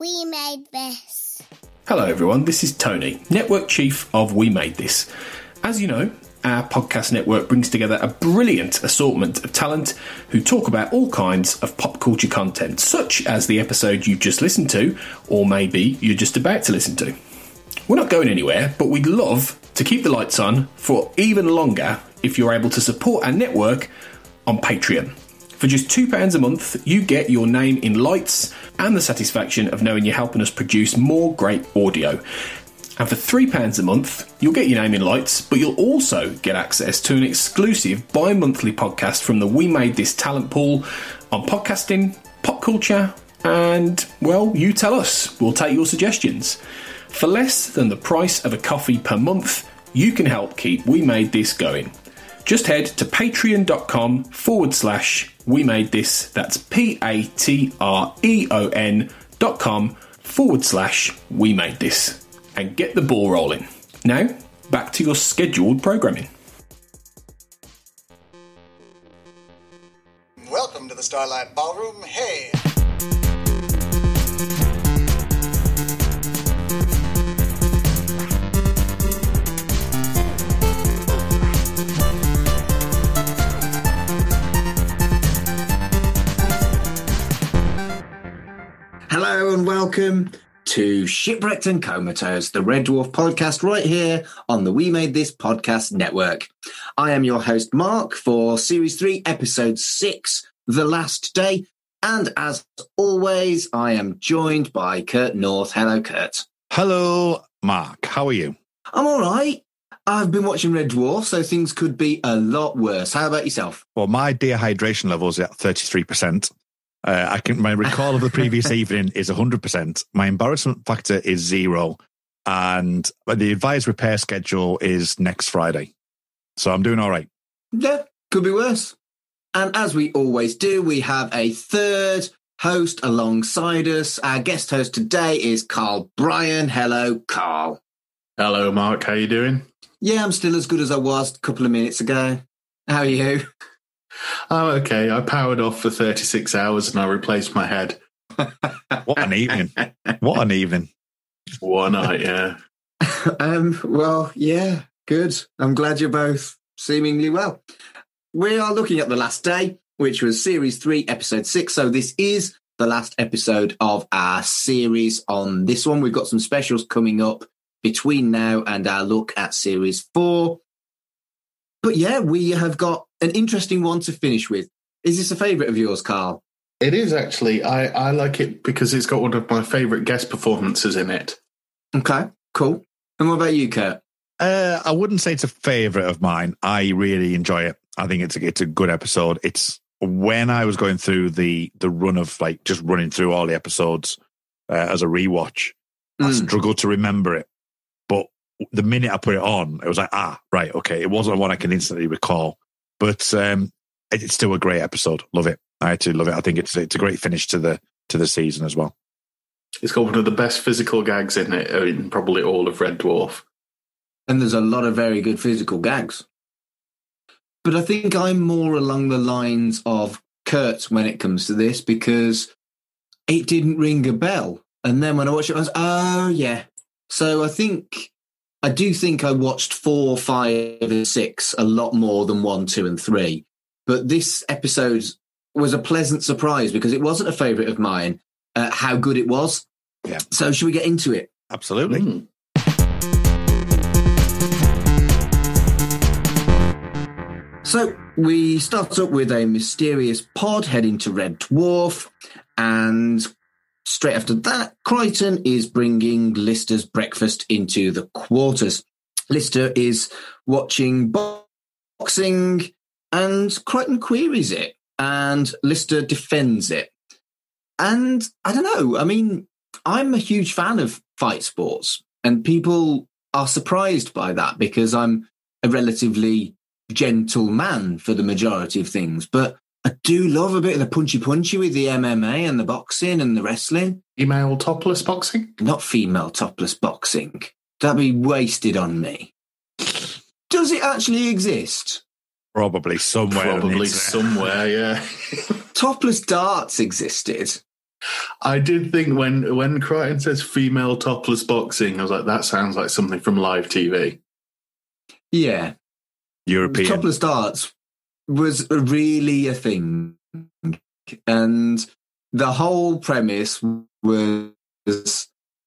We made this. Hello everyone, this is Tony, Network Chief of We Made This. As you know, our podcast network brings together a brilliant assortment of talent who talk about all kinds of pop culture content, such as the episode you just listened to, or maybe you're just about to listen to. We're not going anywhere, but we'd love to keep the lights on for even longer if you're able to support our network on Patreon. For just £2 a month, you get your name in lights and the satisfaction of knowing you're helping us produce more great audio. And for £3 a month, you'll get your name in lights, but you'll also get access to an exclusive bi-monthly podcast from the We Made This talent pool on podcasting, pop culture, and, well, you tell us. We'll take your suggestions. For less than the price of a coffee per month, you can help keep We Made This going. Just head to patreon.com/We Made This. That's patreon.com/We Made This. And get the ball rolling. Now, back to your scheduled programming. Welcome to the Starlight Ballroom. Hey! Hello and welcome to Shipwrecked and Comatose, the Red Dwarf podcast right here on the We Made This podcast network. I am your host, Mark, for Series 3, Episode 6, The Last Day. And as always, I am joined by Kurt North. Hello, Kurt. Hello, Mark. How are you? I'm all right. I've been watching Red Dwarf, so things could be a lot worse. How about yourself? Well, my dehydration levels are at 33%. My recall of the previous evening is 100%. My embarrassment factor is 0. And the advised repair schedule is next Friday. So I'm doing all right. Yeah, could be worse. And as we always do, we have a third host alongside us. Our guest host today is Carl Bryan. Hello, Carl. Hello, Mark. How you doing? Yeah, I'm still as good as I was a couple of minutes ago. How are you? I'm okay. I powered off for 36 hours and I replaced my head. What an evening. What an evening. One night, yeah. Well, yeah, good. I'm glad you're both seemingly well. We are looking at The Last Day, which was Series 3, Episode 6. So this is the last episode of our series on this one. We've got some specials coming up between now and our look at Series 4. But yeah, we have got an interesting one to finish with. Is this a favourite of yours, Carl? It is, actually. I like it because it's got one of my favourite guest performances in it. Okay, cool. And what about you, Kurt? I wouldn't say it's a favourite of mine. I really enjoy it. I think it's a good episode. It's when I was going through the run of like just running through all the episodes as a rewatch, I struggled to remember it. But the minute I put it on, it was like, right, okay. It wasn't one I can instantly recall, but it's still a great episode. Love it. I actually love it. I think it's a great finish to the season as well. It's got one of the best physical gags in it, in probably all of Red Dwarf. And there's a lot of very good physical gags. But I think I'm more along the lines of Kurt when it comes to this because it didn't ring a bell. And then when I watched it, I was, oh, yeah. So I do think I watched 4, 5, and 6 a lot more than 1, 2, and 3. But this episode was a pleasant surprise because it wasn't a favourite of mine, how good it was. Yeah. So should we get into it? Absolutely. So we start up with a mysterious pod heading to Red Dwarf, and straight after that, Crichton is bringing Lister's breakfast into the quarters. Lister is watching boxing, and Crichton queries it, and Lister defends it. And I don't know, I mean, I'm a huge fan of fight sports, and people are surprised by that because I'm a relatively gentle man for the majority of things, but I do love a bit of the punchy with the MMA and the boxing and the wrestling. Female topless boxing? Not female topless boxing. That'd be wasted on me. Does it actually exist? Probably somewhere. Probably somewhere, yeah. Topless darts existed. I did think when Crichton says female topless boxing, I was like, that sounds like something from live TV. Yeah. European. Topless darts was really a thing. And the whole premise was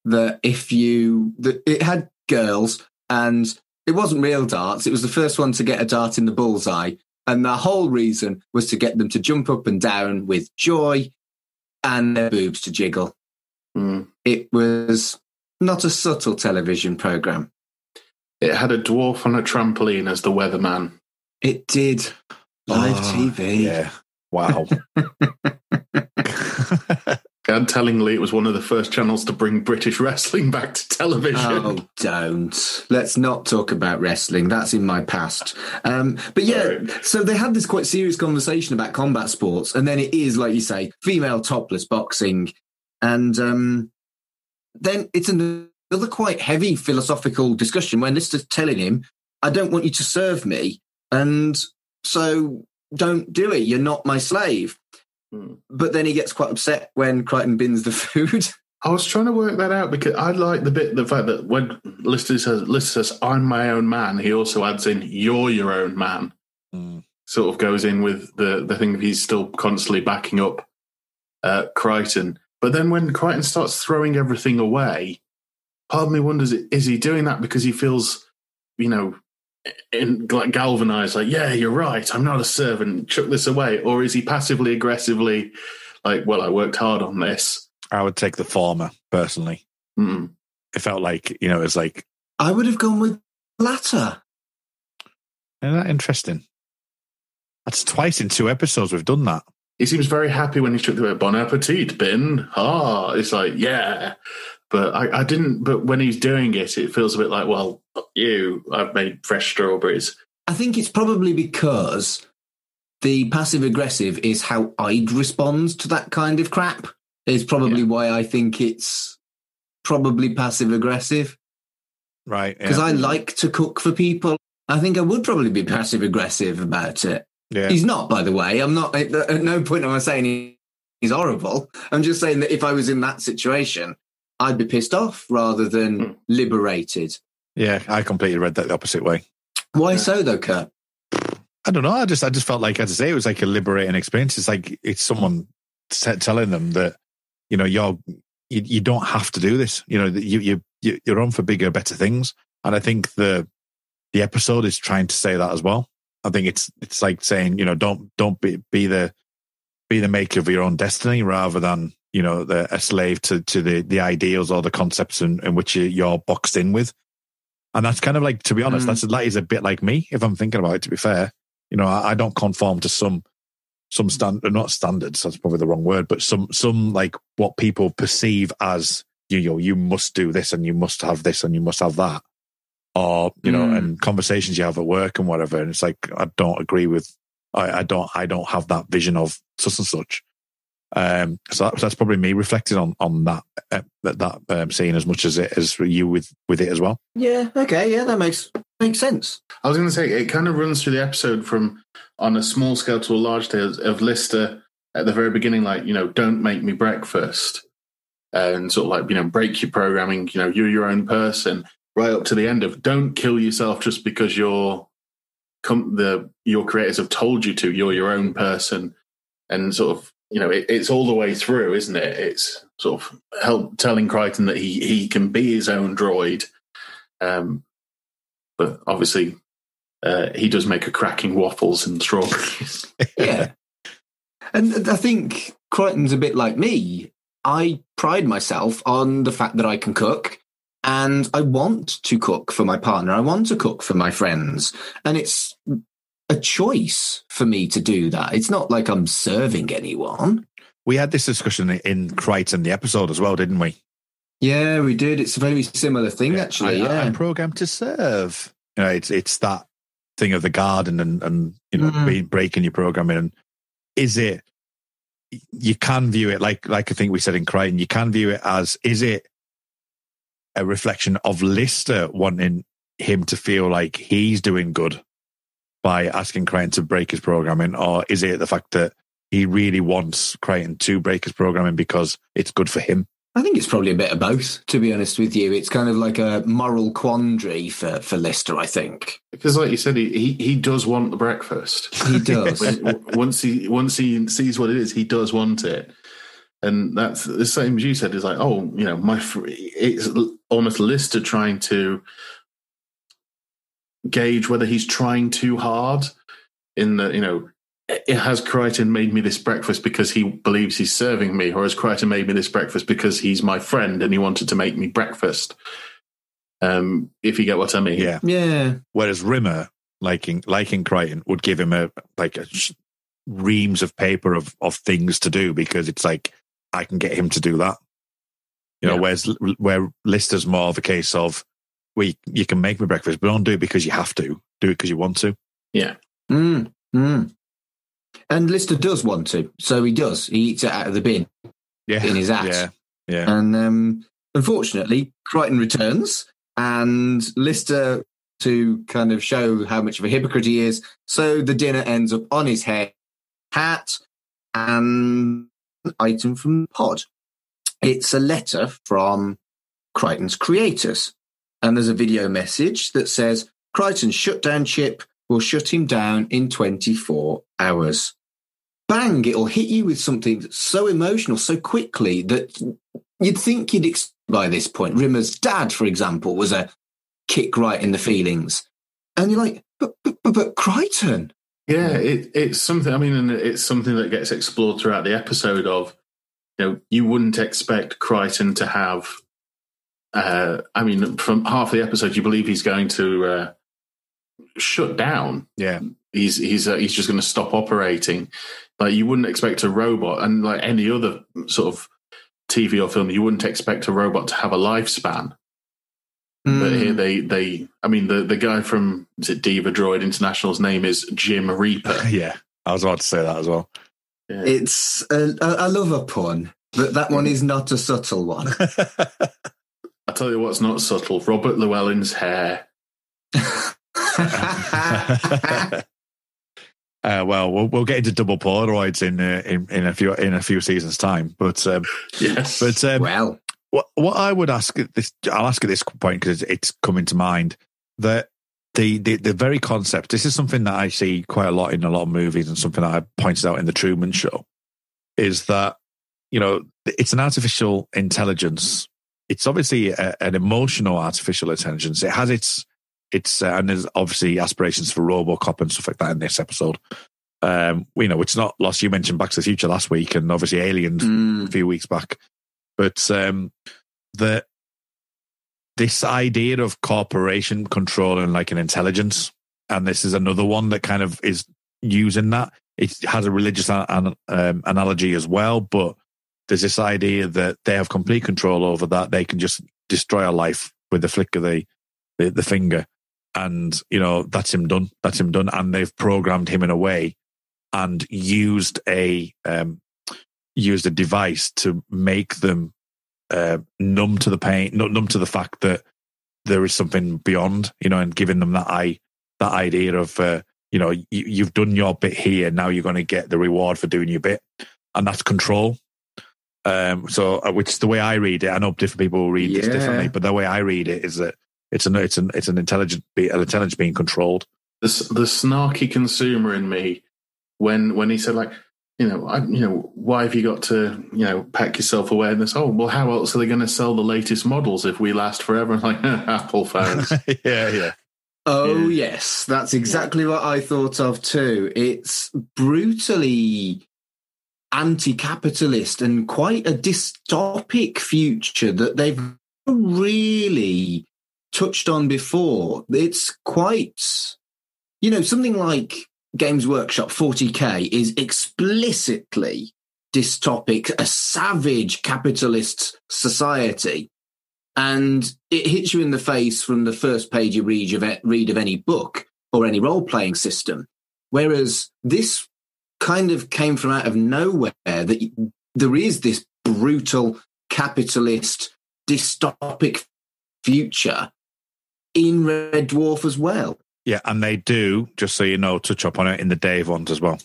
that it had girls, and it wasn't real darts. It was the first one to get a dart in the bullseye. And the whole reason was to get them to jump up and down with joy and their boobs to jiggle. Mm. It was not a subtle television program. It had a dwarf on a trampoline as the weatherman. It did. Live TV. Yeah. Wow. And tellingly, it was one of the first channels to bring British wrestling back to television. Oh, don't. Let's not talk about wrestling. That's in my past. But yeah, Sorry. So they had this quite serious conversation about combat sports, and then it is, like you say, female topless boxing. And then it's another quite heavy philosophical discussion when Lister's telling him, I don't want you to serve me, and so don't do it. You're not my slave. But then he gets quite upset when Crichton bins the food. I was trying to work that out because I like the fact that when Lister says, I'm my own man, he also adds in, you're your own man. Sort of goes in with the thing of he's still constantly backing up Crichton. But then when Crichton starts throwing everything away, part of me wonders, is he doing that because he feels, galvanized, like, yeah, you're right, I'm not a servant, chuck this away? Or is he passively aggressively like, well, I worked hard on this? I would take the former, personally. It felt like, it was like... I would have gone with latter. Isn't that interesting? That's twice in 2 episodes we've done that. He seems very happy when he took the word bon appetit, bin. It's like, yeah. But I didn't, but when he's doing it, it feels a bit like, well, fuck you, I've made fresh strawberries. I think it's probably because the passive-aggressive is how I'd respond to that kind of crap. Is probably why I think it's probably passive-aggressive. Right. Because I like to cook for people. I think I would probably be passive-aggressive about it. Yeah. He's not, by the way. I'm not, at no point am I saying he's horrible. I'm just saying that if I was in that situation, I'd be pissed off rather than liberated. Yeah, I completely read that the opposite way. Why so, though, Kurt? I don't know. I just felt like, as I say, it was like a liberating experience. It's like it's someone telling them that, you don't have to do this. You're on for bigger, better things. And I think the episode is trying to say that as well. I think it's like saying, don't be the maker of your own destiny rather than, a slave to the ideals or the concepts in which you're boxed in with. And that's kind of like, to be honest, that is a bit like me, if I'm thinking about it, to be fair. I don't conform to some not standards, that's probably the wrong word, but some like what people perceive as, you must do this and you must have this and you must have that. Or, and conversations you have at work and whatever. And it's like, I don't agree with, I don't have that vision of such and such. So that's probably me reflecting on that scene as much as you with it as well. Yeah. Okay. Yeah, that makes sense. I was going to say, it kind of runs through the episode from on a small scale to a large scale of Lister at the very beginning, like, don't make me breakfast, and sort of like, break your programming, you're your own person, right up to the end of don't kill yourself just because your creators have told you to, you're your own person. And sort of, it's all the way through, isn't it? It's sort of telling Crichton that he can be his own droid. But obviously, he does make a cracking waffles and strawberries. Yeah. And I think Crichton's a bit like me. I pride myself on the fact that I can cook, and I want to cook for my partner. I want to cook for my friends. And it's a choice for me to do that. It's not like I'm serving anyone. We had this discussion in Crichton, the episode as well, didn't we? Yeah, we did. It's a very similar thing, actually. I'm programmed to serve. It's that thing of the garden and breaking your programming. And is it? You can view it like I think we said in Crichton. You can view it as, is it a reflection of Lister wanting him to feel like he's doing good by asking Crichton to break his programming, or is it the fact that he really wants Crichton to break his programming because it's good for him. I think it's probably a bit of both, to be honest with you. It's kind of like a moral quandary for Lister, I think. Because, like you said, he does want the breakfast. He does. once he sees what it is, he does want it. And that's the same as you said. Is like, oh, it's almost Lister trying to gauge whether he's trying too hard. In the, has Crichton made me this breakfast because he believes he's serving me, or has Crichton made me this breakfast because he's my friend and he wanted to make me breakfast? If you get what I mean. Yeah. Whereas Rimmer, liking Crichton, would give him a reams of paper of things to do because it's like, I can get him to do that. Where Lister's more of a case of, well, you can make me breakfast, but don't do it because you have to. Do it because you want to. Yeah. And Lister does want to, so he does. He eats it out of the bin in his hat. Yeah. And unfortunately, Crichton returns, and Lister, to kind of show how much of a hypocrite he is, so the dinner ends up on his head, hat, and an item from the pod. It's a letter from Crichton's creators, and there's a video message that says, Crichton's shutdown chip will shut him down in 24 hours. Bang, it'll hit you with something that's so emotional so quickly that you'd think you'd by this point. Rimmer's dad, for example, was a kick right in the feelings. And you're like, but Crichton. Yeah, it's something, and it's something that gets explored throughout the episode of, you wouldn't expect Crichton to have, from half the episode, you believe he's going to shut down. Yeah. He's just going to stop operating. Like, you wouldn't expect a robot, and like any other sort of TV or film, you wouldn't expect a robot to have a lifespan. But here the guy from, is it Diva Droid International's name is Jim Reaper. Yeah, I was about to say that as well. Yeah. It's I love a pun, but that one is not a subtle one. I tell you what's not subtle: Robert Llewellyn's hair. Well, we'll get into double Polaroids in a few seasons' time, but yes. But well, what I would ask at this, I'll ask at this point because it's coming to mind that the very concept. This is something that I see quite a lot in a lot of movies, and something that I pointed out in the Truman Show, is that it's an artificial intelligence. It's obviously an emotional artificial intelligence. It has its and there's obviously aspirations for RoboCop and stuff like that in this episode. It's not lost. You mentioned Back to the Future last week, and obviously Alien a few weeks back. But this idea of corporation controlling like an intelligence, and this is another one that kind of is using that. It has a religious analogy as well, but there's this idea that they have complete control over that. They can just destroy a life with the flick of the finger. And, that's him done. That's him done. And they've programmed him in a way and used a device to make them numb to the pain, numb to the fact that there is something beyond, and giving them that idea of, you've done your bit here. Now you're going to get the reward for doing your bit. And that's control. Which is the way I read it. I know different people will read this differently, but the way I read it is that it's an intelligence being controlled. The snarky consumer in me, when he said, like, why have you got to pack yourself away in this? Oh, well, how else are they going to sell the latest models if we last forever? And like, Apple phones. Yeah. Oh yes, that's exactly what I thought of too. It's brutally anti-capitalist and quite a dystopic future that they've really touched on before. It's quite, something like Games Workshop 40K is explicitly dystopic, a savage capitalist society. And it hits you in the face from the first page you read of any book or any role-playing system. Whereas this kind of came from out of nowhere, that there is this brutal capitalist dystopic future in Red Dwarf as well. Yeah, and they do, just so you know, touch up on it in the Dave ones as well.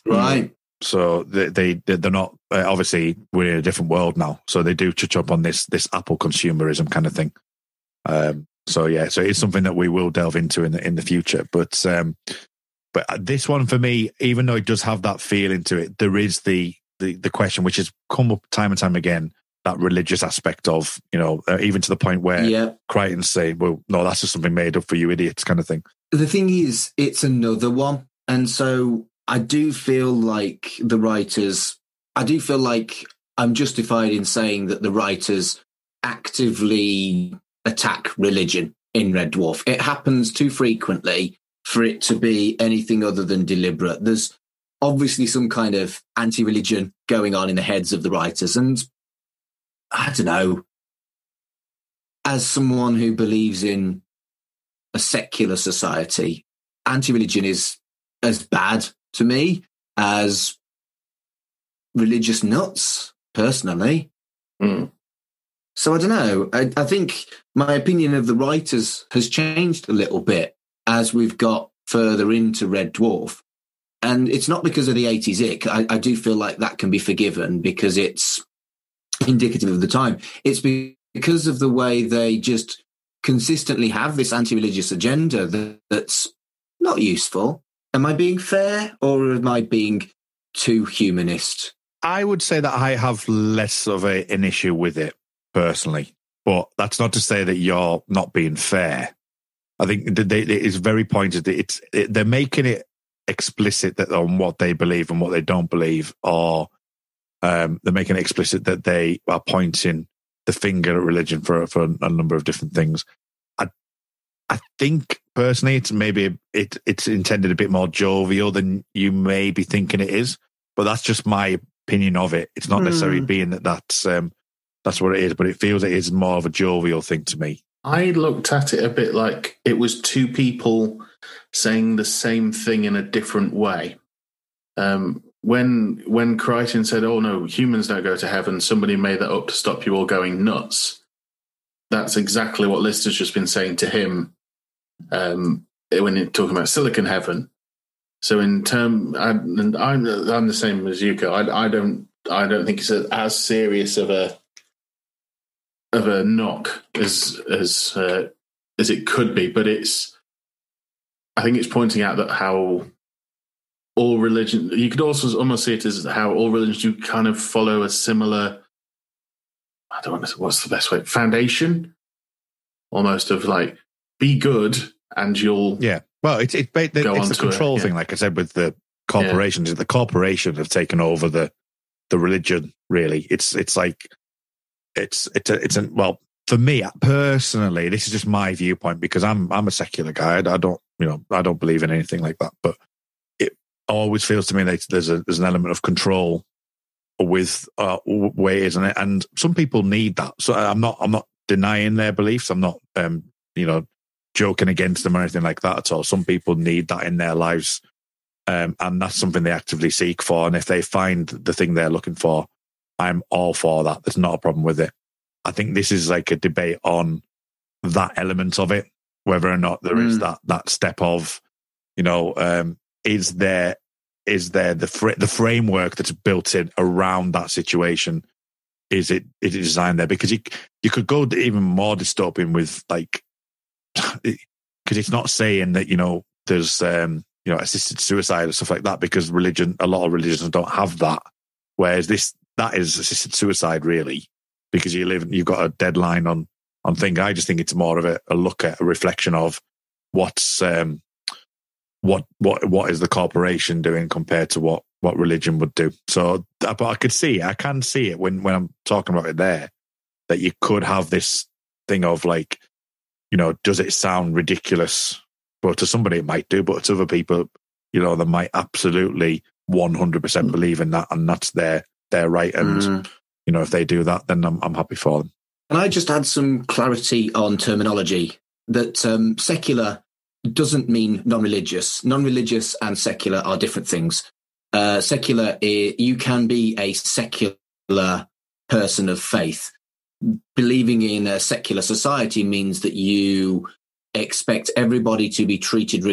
Right. So they're not obviously we're in a different world now. So they do touch up on this Apple consumerism kind of thing. So it's something that we will delve into in the future. But this one for me, even though it does have that feeling to it, there is the question which has come up time and time again, that religious aspect of, even to the point where Crichton say, well, no, that's just something made up for you idiots kind of thing. The thing is, it's another one. And so I do feel like I'm justified in saying that the writers actively attack religion in Red Dwarf. It happens too frequently for it to be anything other than deliberate. There's obviously some kind of anti-religion going on in the heads of the writers. And I don't know, as someone who believes in a secular society, anti-religion is as bad to me as religious nuts, personally. So I don't know. I think my opinion of the writers has changed a little bit as we've got further into Red Dwarf. And it's not because of the 80s ick. I do feel like that can be forgiven because it's indicative of the time. It's because of the way they just consistently have this anti-religious agenda that's not useful. Am I being fair or am I being too humanist? I would say that I have less of an issue with it personally, but that's not to say that you're not being fair. I think it is very pointed that they're making it explicit that on what they believe and what they don't believe, or they're making it explicit that they are pointing the finger at religion for a number of different things. I think personally, it's intended a bit more jovial than you may be thinking it is, but that's just my opinion of it. It's not necessarily being that's what it is, but it feels it is more of a jovial thing to me. I looked at it a bit like it was two people saying the same thing in a different way. When Crichton said, "Oh no, humans don't go to heaven," somebody made that up to stop you all going nuts. That's exactly what Lister's just been saying to him when you're talking about Silicon Heaven. So in term, I'm the same as Yuko. I don't think it's as serious of a knock as it could be, but I think it's pointing out that how all religion, you could also almost see it as how all religions do kind of follow a similar, I don't know, what's the best way, foundation, almost of like, be good and you'll well, it's the control thing, like I said, with the corporations. The corporations have taken over the religion, really. It's well, for me personally, this is just my viewpoint because I'm a secular guy. I don't believe in anything like that, but it always feels to me like there's an element of control with ways, and some people need that. So I'm not denying their beliefs. I'm not joking against them or anything like that at all. Some people need that in their lives, and that's something they actively seek for. And if they find the thing they're looking for, I'm all for that. There's not a problem with it. I think this is like a debate on that element of it, whether or not there is that step of, is there the framework that's built in around that situation? Is it designed there? Because you could go even more dystopian with like, because it's not saying that there's assisted suicide or stuff like that, because a lot of religions don't have that, whereas that is assisted suicide really, because you've got a deadline on thing. I just think it's more of a look at a reflection of what's what is the corporation doing compared to what religion would do. So, but I can see it when I'm talking about it there, that you could have this thing of like, does it sound ridiculous? Well, to somebody it might do, but to other people, they might absolutely 100% believe in that, and that's their right. And if they do that, then I'm happy for them. And I just add some clarity on terminology that secular doesn't mean non-religious. Non-religious and secular are different things. Secular, you can be a secular person of faith. Believing in a secular society means that you expect everybody to be treated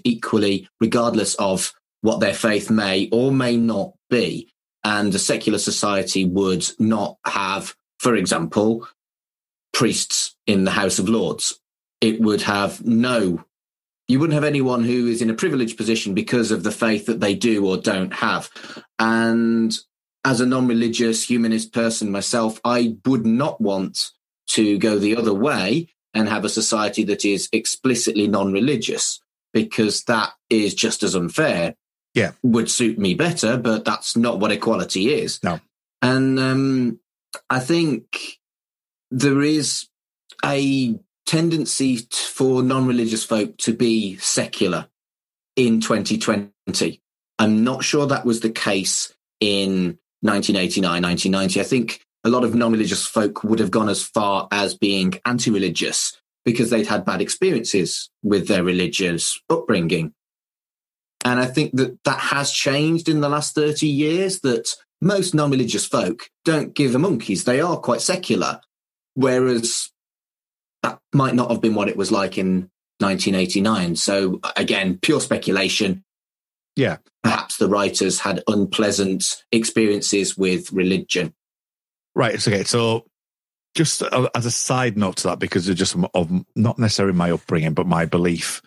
equally, regardless of what their faith may or may not be. And a secular society would not have, for example, priests in the House of Lords. It would have you wouldn't have anyone who is in a privileged position because of the faith that they do or don't have. And as a non-religious humanist person myself, I would not want to go the other way and have a society that is explicitly non-religious, because that is just as unfair. Yeah. Would suit me better, but that's not what equality is. No. And I think there is a tendency for non-religious folk to be secular in 2020. I'm not sure that was the case in 1989, 1990. I think a lot of non-religious folk would have gone as far as being anti-religious because they'd had bad experiences with their religious upbringing. And I think that has changed in the last 30 years, that most non-religious folk don't give a monkeys. They are quite secular, whereas that might not have been what it was like in 1989. So again, pure speculation. Yeah. Perhaps the writers had unpleasant experiences with religion. Right. It's okay. So just as a side note to that, because it's just of not necessarily my upbringing, but my belief,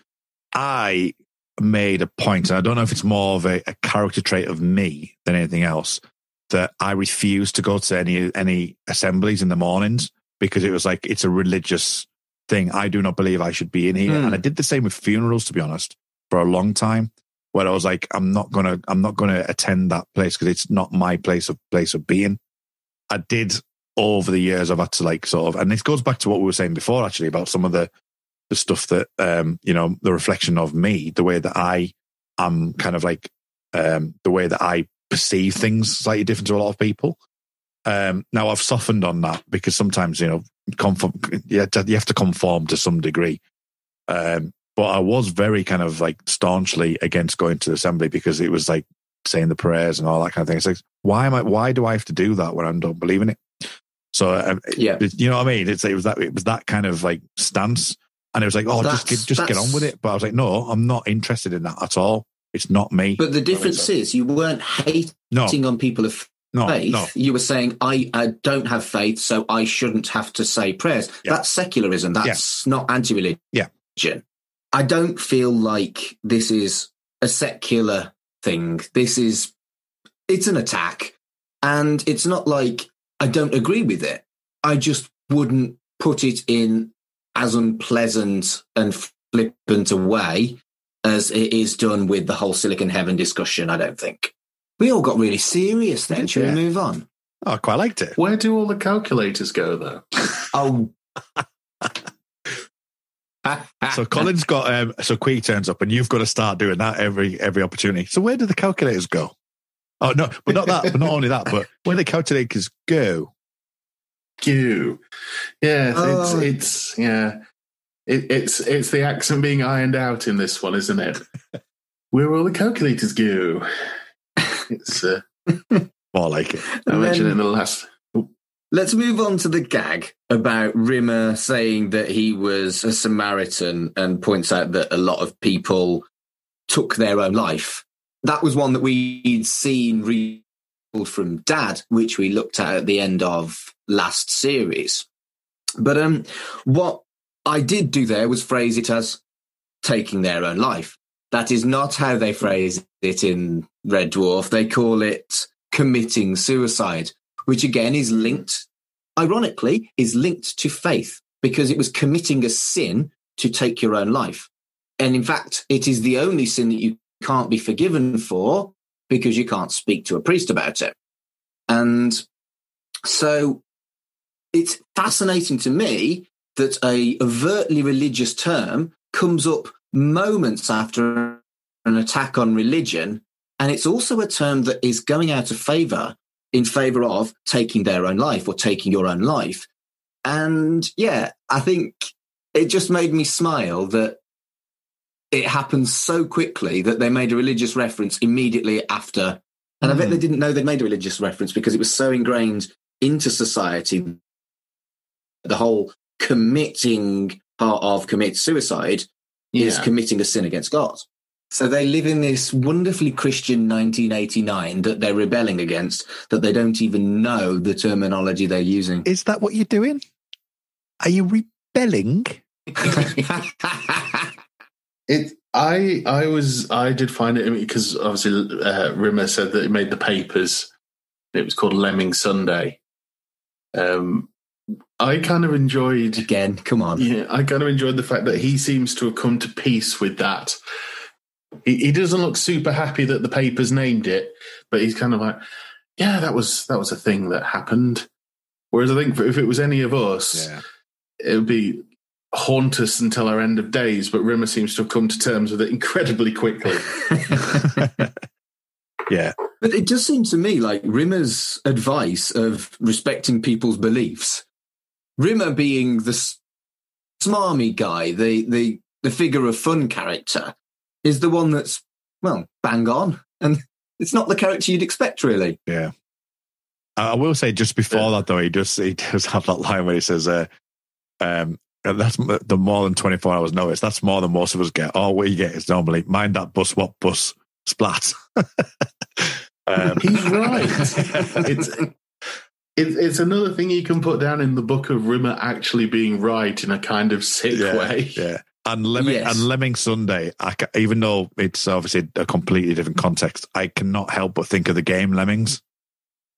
I made a point, and I don't know if it's more of a character trait of me than anything else, that I refuse to go to any assemblies in the mornings because it was like, it's a religious thing. I do not believe I should be in here. And I did the same with funerals, to be honest, for a long time, where I was like, I'm not gonna attend that place because it's not my place of being. I did over the years. I've had to like sort of, and this goes back to what we were saying before, actually, about some of the stuff that, the reflection of me, the way that I am kind of like, the way that I perceive things slightly different to a lot of people. Now I've softened on that because sometimes, you have to conform to some degree. But I was very kind of like staunchly against going to the assembly because it was like saying the prayers and all that kind of thing. It's like, why do I have to do that when I don't believe in it? So, you know what I mean? It was that kind of like stance. And it was like, just get on with it. But I was like, no, I'm not interested in that at all. It's not me. But the difference is you weren't hating on people of faith. No. You were saying, I don't have faith, so I shouldn't have to say prayers. Yeah. That's secularism. That's not anti-religion. Yeah. I don't feel like this is a secular thing. It's an attack. And it's not like I don't agree with it. I just wouldn't put it in as unpleasant and flippant a way as it is done with the whole Silicon Heaven discussion, I don't think. We all got really serious then. Shall we move on? Oh, I quite liked it. Where do all the calculators go, though? Oh. So Colin's got, so Quee turns up and you've got to start doing that every opportunity. So where do the calculators go? Oh, no, but not that, but not only that, but where the calculators go? It's the accent being ironed out in this one, isn't it? Where all the calculators go. It's more like it. I mentioned it in the last. Let's move on to the gag about Rimmer saying that he was a Samaritan and points out that a lot of people took their own life. That was one that we'd seen from Dad, which we looked at the end of last series. But what I did do there was phrase it as taking their own life. That is not how they phrase it in Red Dwarf. They call it committing suicide, which again is linked, ironically, to faith, because it was committing a sin to take your own life. And in fact, it is the only sin that you can't be forgiven for because you can't speak to a priest about it. And so it's fascinating to me that a overtly religious term comes up moments after an attack on religion. And it's also a term that is going out of favour in favour of taking their own life or taking your own life. And yeah, I think it just made me smile that it happened so quickly that they made a religious reference immediately after. And I bet they didn't know they'd made a religious reference because it was so ingrained into society. The whole committing part of commit suicide is committing a sin against God. So they live in this wonderfully Christian 1989 that they're rebelling against, that they don't even know the terminology they're using. Is that what you're doing? Are you rebelling? I did find it, because obviously Rimmer said that it made the papers. It was called Lemming Sunday. I kind of enjoyed... Again, come on. Yeah, I kind of enjoyed the fact that he seems to have come to peace with that. He doesn't look super happy that the papers named it, but he's kind of like, yeah, that was a thing that happened. Whereas I think if it was any of us, it would be haunt us until our end of days, but Rimmer seems to have come to terms with it incredibly quickly. Yeah. But it does seem to me like Rimmer's advice of respecting people's beliefs, Rimmer being the smarmy guy, the figure of fun character, is the one that's, well, bang on. And it's not the character you'd expect, really. Yeah. I will say just before that, though, he does have that line where he says, that's the more than 24 hours notice. That's more than most of us get. All we get is normally, mind that bus, what bus, splat. He's right. It's another thing you can put down in the book of Rimmer actually being right in a kind of sick way. Yeah. And Lemming Sunday, even though it's obviously a completely different context, I cannot help but think of the game Lemmings.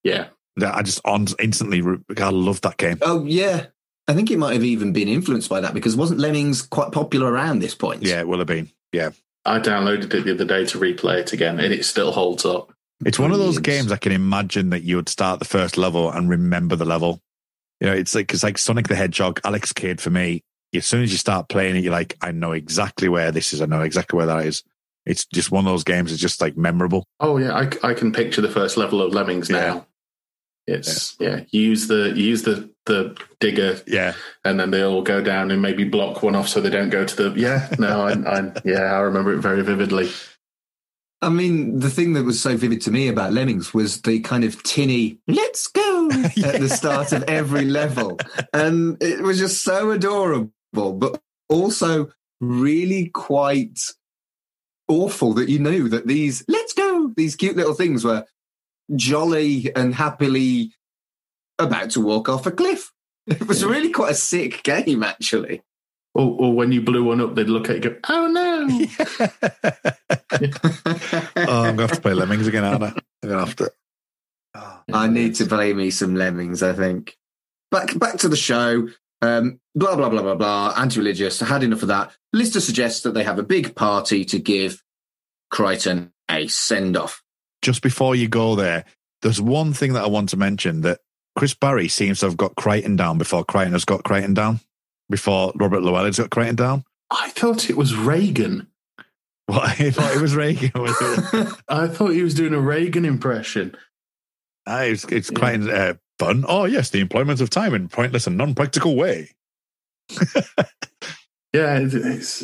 Yeah. I just instantly, I love that game. Oh, yeah. I think it might have even been influenced by that, because wasn't Lemmings quite popular around this point? Yeah, it will have been. Yeah. I downloaded it the other day to replay it again, and it still holds up. It's one of those games I can imagine that you would start the first level and remember the level. You know, it's like Sonic the Hedgehog, Alex Kidd for me. As soon as you start playing it, you're like, I know exactly where this is. I know exactly where that is. It's just one of those games that's just like memorable. Oh yeah, I can picture the first level of Lemmings now. It's you use the digger, and then they all go down and maybe block one off so they don't go to the I remember it very vividly. I mean, the thing that was so vivid to me about Lemmings was the kind of tinny "let's go" at the start of every level, and it was just so adorable, but also really quite awful that you knew that these "let's go," these cute little things were jolly and happily about to walk off a cliff. It was really quite a sick game, actually. Or when you blew one up, they'd look at you and go, "Oh no!" I'm going to have to play Lemmings again, aren't I? I'm going to have to. I need to play me some Lemmings, I think. Back to the show. Blah, blah, blah, blah, blah. Anti-religious. I had enough of that. Lister suggests that they have a big party to give Crichton a send-off. Just before you go there, there's one thing that I want to mention, that Chris Barry seems to have got Crichton down before Crichton has got Crichton down. Before Robert Llewellyn's got Crichton down. I thought it was Reagan. What? I thought it was Reagan. I thought he was doing a Reagan impression. It's Crichton's fun. Oh, yes, the employment of time in a pointless and non-practical way. I just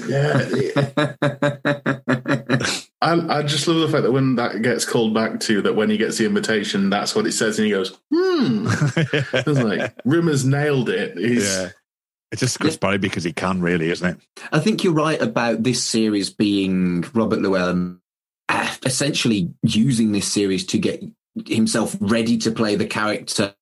love the fact that when that gets called back to, that when he gets the invitation, that's what it says, and he goes, It's like, Rimmer's nailed it. It's just Chris Barry because he can, really, isn't it? I think you're right about this series being Robert Llewellyn essentially using this series to get himself ready to play the character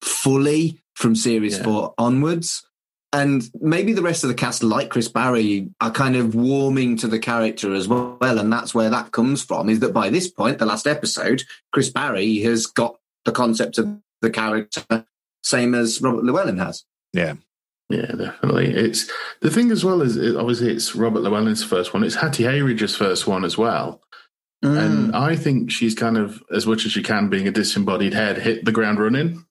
fully from series 4 onwards. And maybe the rest of the cast, like Chris Barry, are kind of warming to the character as well. And that's where that comes from, is that by this point, the last episode, Chris Barry has got the concept of the character same as Robert Llewellyn has. Yeah. Yeah, definitely. It's the thing as well is obviously it's Robert Llewellyn's first one. It's Hattie Hayridge's first one as well. And I think she's kind of, as much as she can, being a disembodied head, hit the ground running.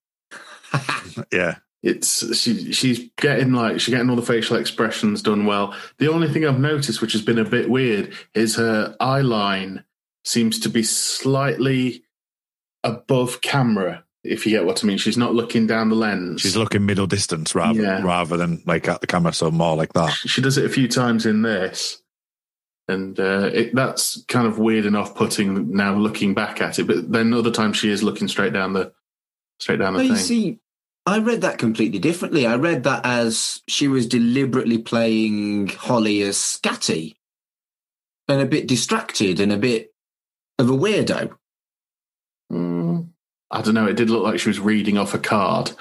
Yeah. It's she's getting all the facial expressions done well. The only thing I've noticed, which has been a bit weird, is her eye line seems to be slightly above camera, if you get what I mean. She's not looking down the lens. She's looking middle distance rather than like at the camera, so more like that. She does it a few times in this. And that's kind of weird and off-putting now looking back at it. But then other times she is looking straight down the thing. You see, I read that completely differently. I read that as she was deliberately playing Holly as scatty. and a bit distracted and a bit of a weirdo. I don't know. It did look like she was reading off a card.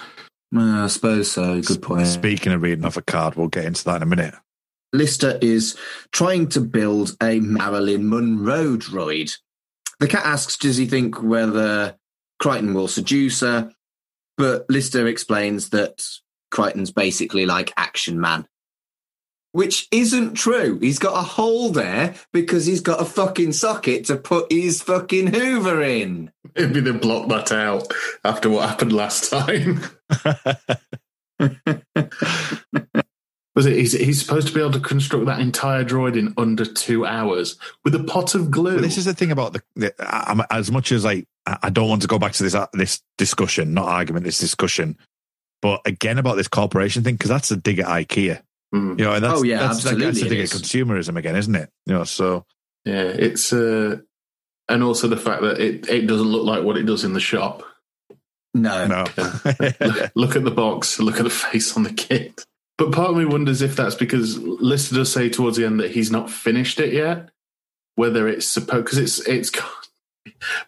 I suppose so. Good point. Speaking of reading off a card, we'll get into that in a minute. Lister is trying to build a Marilyn Monroe droid. The cat asks, does he think whether Crichton will seduce her? But Lister explains that Crichton's basically like Action Man. Which isn't true. He's got a hole there because he's got a fucking socket to put his fucking Hoover in. Maybe they blocked that out after what happened last time. Was it? He's supposed to be able to construct that entire droid in under 2 hours with a pot of glue. Well, this is the thing about as much as I don't want to go back to this discussion, not argument, this discussion, but again about this corporation thing, because that's a dig at IKEA. And that's, absolutely. That's a dig at consumerism again, isn't it? So yeah, it's and also the fact that it doesn't look like what it does in the shop. No. Look at the box. Look at the face on the kit. But part of me wonders if that's because Lister does say towards the end that he's not finished it yet. Whether it's supposed, because it's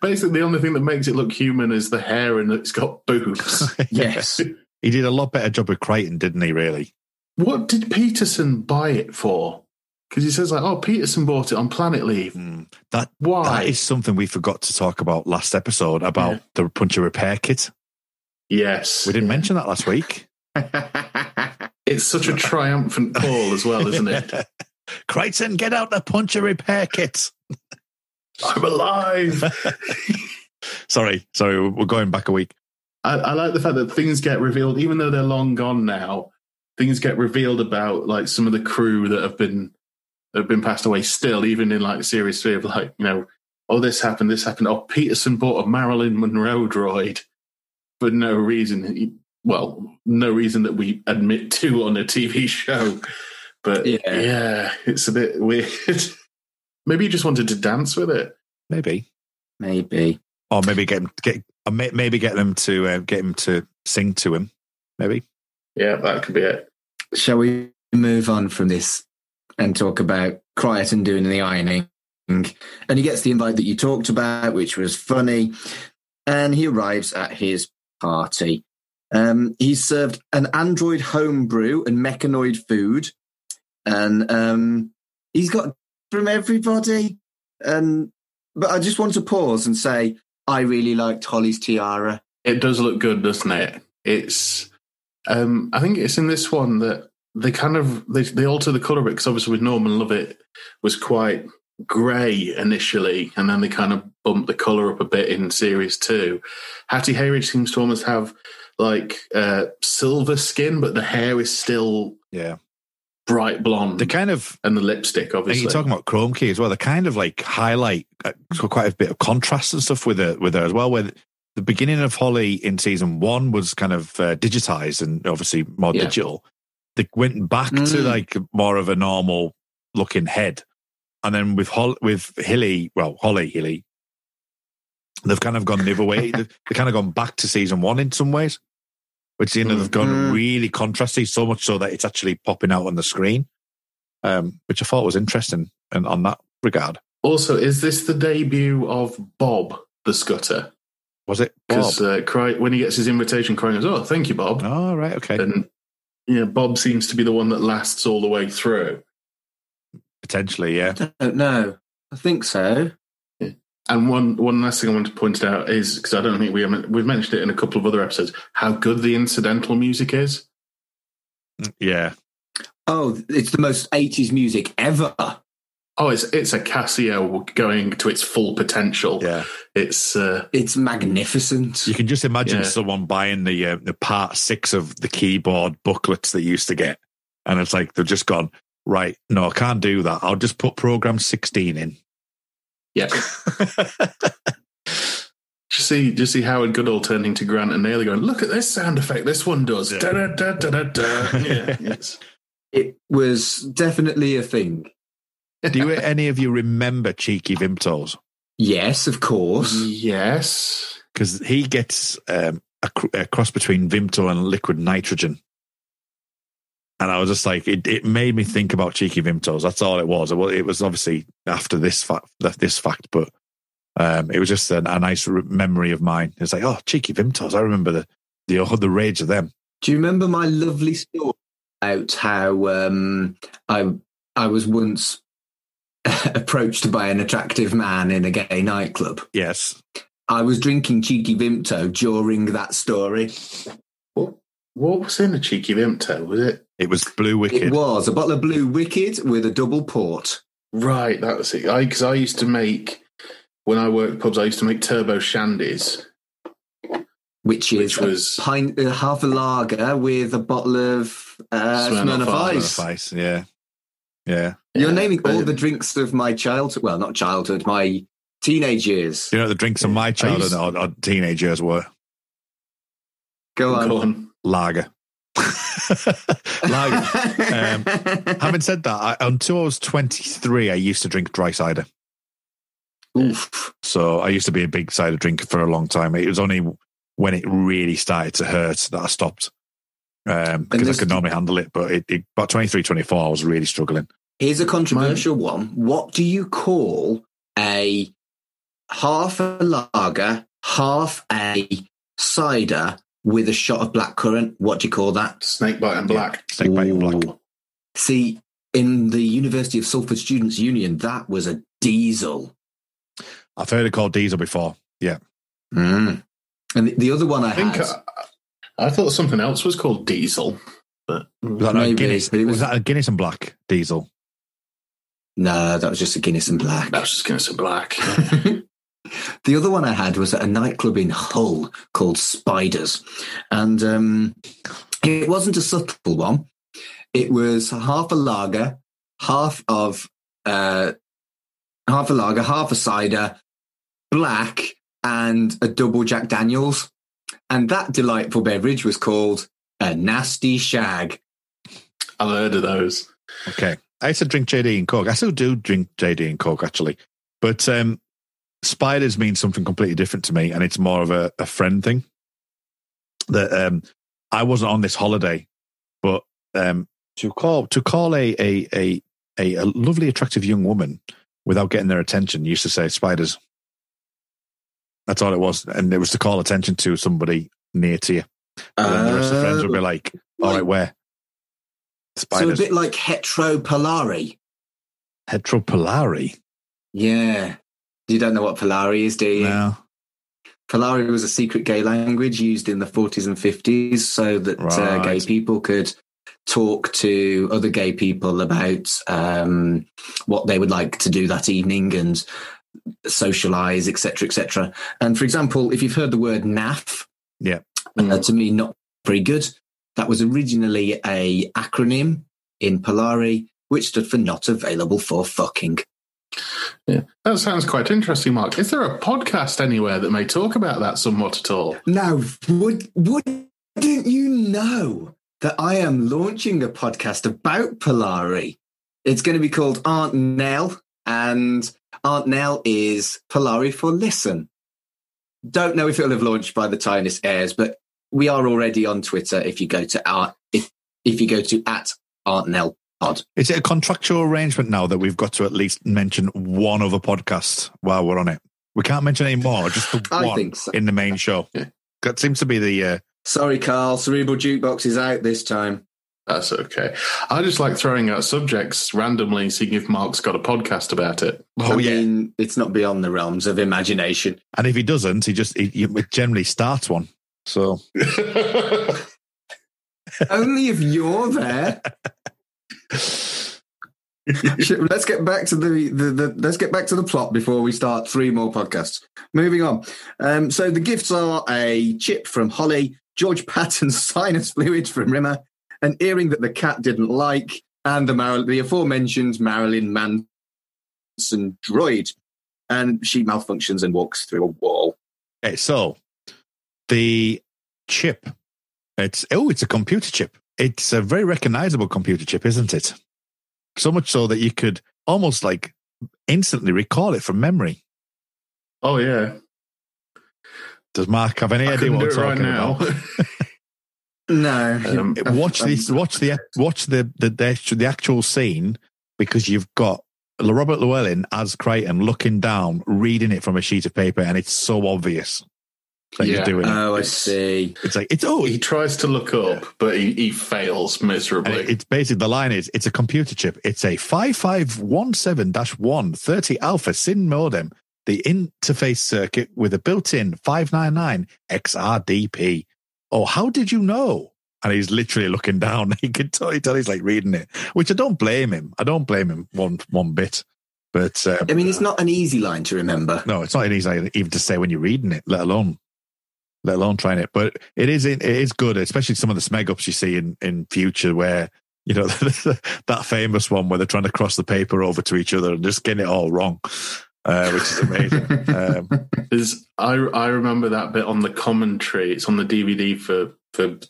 basically the only thing that makes it look human is the hair and it's got boobs. Yes, he did a lot better job with Crichton, didn't he? Really. What did Peterson buy it for? Because he says Peterson bought it on Planet Leave. Why? That is something we forgot to talk about last episode about the puncture repair kit. Yes, we didn't mention that last week. It's such a triumphant call as well, isn't it? Crichton, get out the puncture repair kit. I'm alive. Sorry, we're going back a week. I like the fact that things get revealed, even though they're long gone now. Things get revealed about like some of the crew that have been passed away still, even in like series 3 of this happened. Oh, Peterson bought a Marilyn Monroe droid for no reason. No reason that we admit to on a TV show. But yeah, it's a bit weird. Maybe he just wanted to dance with it. Maybe. Or maybe get him to sing to him. Maybe. Yeah, that could be it. Shall we move on from this and talk about Crichton doing the ironing? And he gets the invite that you talked about, which was funny. And he arrives at his party. He's served an android homebrew and mechanoid food. And he's got from everybody. But I just want to pause and say, I really liked Holly's tiara. It does look good, doesn't it? It's... I think it's in this one that they alter the colour of it, because obviously with Norman Lovett was quite grey initially, and then they kind of bumped the colour up a bit in series 2. Hattie Hayridge seems to almost have like silver skin, but the hair is still bright blonde. And the lipstick, obviously. You're talking about chrome key as well. They kind of like highlight quite a bit of contrast and stuff with her as well. Where the beginning of Holly in season 1 was kind of digitized and obviously more digital. They went back to like more of a normal looking head. And then with Holly Hilly, they've kind of gone the other way. They've kind of gone back to season 1 in some ways, which they've gone really contrasty, so much so that it's actually popping out on the screen, which I thought was interesting on that regard. Also, is this the debut of Bob the Scutter? Was it Bob? Because when he gets his invitation, Crichton goes, "Oh, thank you, Bob." Oh, right, okay. And Bob seems to be the one that lasts all the way through. Potentially, yeah. I don't know. I think so. Yeah. And one last thing I want to point out is, because I don't think we've mentioned it in a couple of other episodes, how good the incidental music is. Yeah. Oh, it's the most 80s music ever. Oh, it's a Casio going to its full potential. Yeah, it's magnificent. You can just imagine someone buying the part 6 of the keyboard booklets that you used to get, and it's like they've just gone, right, no, I can't do that. I'll just put program 16 in. Yeah. Just see Howard Goodall turning to Grant and Naylor going, "Look at this sound effect this one does." Yeah. Da, da, da, da, da, da. Yeah, yes. It was definitely a thing. Do any of you remember Cheeky Vimtos? Yes, of course. Yes. Because he gets a cross between Vimto and liquid nitrogen. And I was just like, it made me think about Cheeky Vimtos. That's all it was. It was obviously after this fact, but it was just a nice memory of mine. It's like, oh, Cheeky Vimtos. I remember the rage of them. Do you remember my lovely story about how I was once approached by an attractive man in a gay nightclub? Yes. I was drinking Cheeky Vimto during that story. What was in a Cheeky Vimto? Was it? It was Blue Wicked. It was a bottle of Blue Wicked with a double port. Right, that was it. Because I used to make, when I worked pubs, I used to make turbo shandies. Which was half a lager with a bottle of Smirnoff Ice. Yeah. You're naming all the drinks of my childhood. Well, not childhood, my teenage years. You know what the drinks of my childhood or teenage years were? Go on. Lager. Having said that, until I was 23, I used to drink dry cider. Oof. So I used to be a big cider drinker for a long time. It was only when it really started to hurt that I stopped, because I could normally handle it. But about 23, 24, I was really struggling. Here's a controversial one. What do you call a half a lager, half a cider with a shot of blackcurrant? What do you call that? Snakebite and black. Yeah, snakebite and black. See, in the University of Salford Students' Union, that was a diesel. I've heard it called diesel before. Yeah. Mm. And the other one I thought something else was called diesel. But was that maybe, a Guinness? but Was that a Guinness and black diesel? No, that was just a Guinness and black. That was just Guinness and black. The other one I had was at a nightclub in Hull called Spiders. And it wasn't a subtle one. It was half a lager, half a cider, black, and a double Jack Daniels. And that delightful beverage was called a Nasty Shag. I've heard of those. Okay. I used to drink JD and Coke. I still do drink JD and Coke, actually. But Spiders means something completely different to me, and it's more of a friend thing. That I wasn't on this holiday, but to call a lovely, attractive young woman without getting their attention, you used to say Spiders. That's all it was, and it was to call attention to somebody near to you. And then the rest of the friends would be like, "All right, where?" Spiders. So a bit like Hetero-Polari. Hetero-Polari? Yeah. You don't know what Polari is, do you? No. Polari was a secret gay language used in the 40s and 50s so that gay people could talk to other gay people about what they would like to do that evening and socialise, etc., etc. And for example, if you've heard the word naff, to me, not very good. That was originally a acronym in Polari, which stood for not available for fucking. Yeah, that sounds quite interesting, Mark. Is there a podcast anywhere that may talk about that somewhat at all? Now, wouldn't you know that I am launching a podcast about Polari? It's going to be called Aunt Nell, and Aunt Nell is Polari for listen. Don't know if it'll have launched by the time this airs, but we are already on Twitter. If you go to if you go to @AuntNellPod. Is it a contractual arrangement now that we've got to at least mention one other podcast while we're on it? We can't mention any more, just the one think so. In the main show. Yeah. That seems to be the... Sorry, Carl. Cerebral Jukebox is out this time. That's okay. I just like throwing out subjects randomly, seeing if Mark's got a podcast about it. I mean, it's not beyond the realms of imagination. And if he doesn't, he generally starts one. So only if you're there. Let's get back to the plot before we start 3 more podcasts. Moving on. So the gifts are a chip from Holly, George Patton's sinus fluid from Rimmer, an earring that the cat didn't like, and the aforementioned Marilyn Manson droid. And she malfunctions and walks through a wall. Okay, so the chip, it's a computer chip. It's a very recognizable computer chip, isn't it? So much so that you could almost like instantly recall it from memory. Oh, yeah. Does Mark have any idea what we're talking about? No. Watch the actual scene, because you've got Robert Llewellyn as Crichton looking down, reading it from a sheet of paper, and it's so obvious that he's doing it. Oh, I see. It's like, he tries to look up, but he fails miserably. It's basically, the line is, it's a computer chip. It's a 5517-1 30 alpha SIN modem, the interface circuit with a built-in 599 XRDP. Oh, how did you know? And he's literally looking down. He can tell he's like reading it, which I don't blame him. one bit. But I mean, it's not an easy line to remember. No, it's not an easy line even to say when you're reading it, let alone trying it. But it is good, especially some of the smeg ups you see in future, where, you know, that famous one where they're trying to cross the paper over to each other and just getting it all wrong. Which is amazing. I remember that bit on the commentary. It's on the DVD for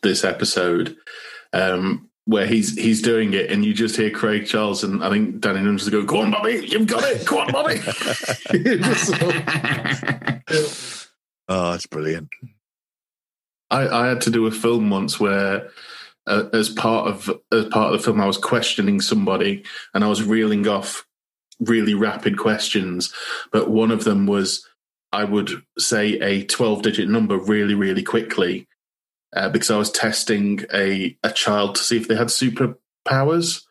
this episode, where he's doing it, and you just hear Craig Charles and I think Danny Nunes go, "Go on, Bobby, you've got it. Go on, Bobby." Oh, it's brilliant. I had to do a film once where, as part of the film, I was questioning somebody, and I was reeling off really rapid questions, but one of them was I would say a 12-digit number really, really quickly, because I was testing a child to see if they had superpowers,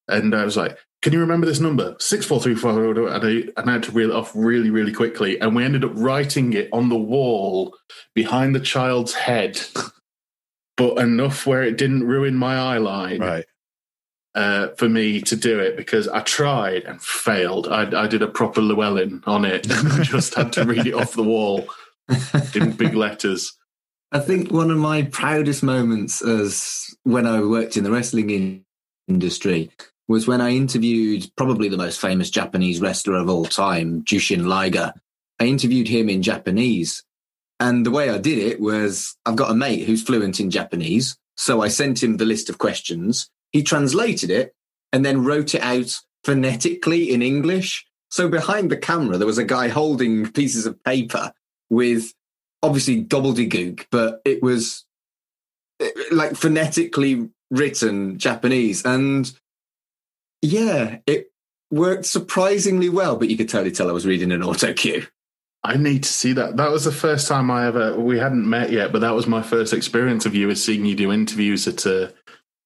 and I was like, "Can you remember this number? 64344?" And I had to reel it off really, really quickly, and we ended up writing it on the wall behind the child's head, but enough where it didn't ruin my eye line. Right. For me to do it, because I tried and failed. I did a proper Llewellyn on it and just had to read it off the wall in big letters. I think one of my proudest moments as when I worked in the wrestling industry was when I interviewed probably the most famous Japanese wrestler of all time, Jushin Liger. I interviewed him in Japanese. And the way I did it was, I've got a mate who's fluent in Japanese, so I sent him the list of questions. He translated it and then wrote it out phonetically in English. So behind the camera, there was a guy holding pieces of paper with obviously gobbledygook, but it was like phonetically written Japanese. And yeah, it worked surprisingly well, but you could totally tell I was reading an auto cue. I need to see that. That was the first time we hadn't met yet, but that was my first experience of you, is seeing you do interviews at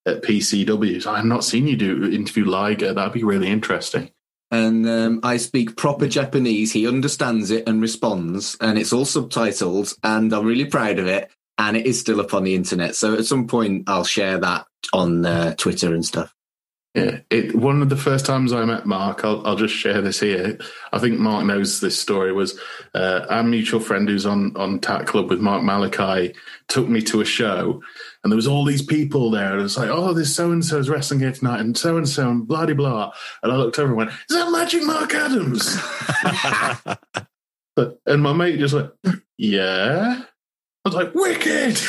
PCWs. I have not seen you interview Liger. That'd be really interesting. And I speak proper Japanese. He understands it and responds, and it's all subtitled, and I'm really proud of it. And it is still up on the internet. So at some point, I'll share that on Twitter and stuff. Yeah, one of the first times I met Mark, I'll just share this here. I think Mark knows this story, was our mutual friend who's on Tat Club with Mark Malachi took me to a show, and there was all these people there. And it was like, "Oh, there's so-and-so's wrestling here tonight, and so-and-so, and blah-de-blah." And I looked over and went, "Is that Magic Mark Adams?" And my mate just went, "Yeah." I was like, "Wicked!"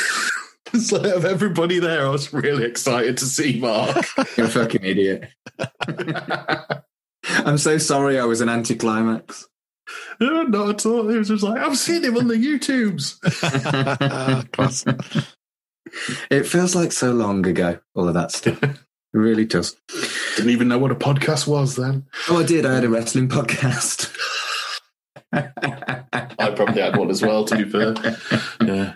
So of everybody there, I was really excited to see Mark. You're a fucking idiot. I'm so sorry I was an anticlimax. No, not at all. It was just like, I've seen him on the YouTubes. It feels like so long ago, all of that stuff. It really does. Didn't even know what a podcast was then. Oh, I did. I had a wrestling podcast. I probably had one as well, to be fair. Yeah.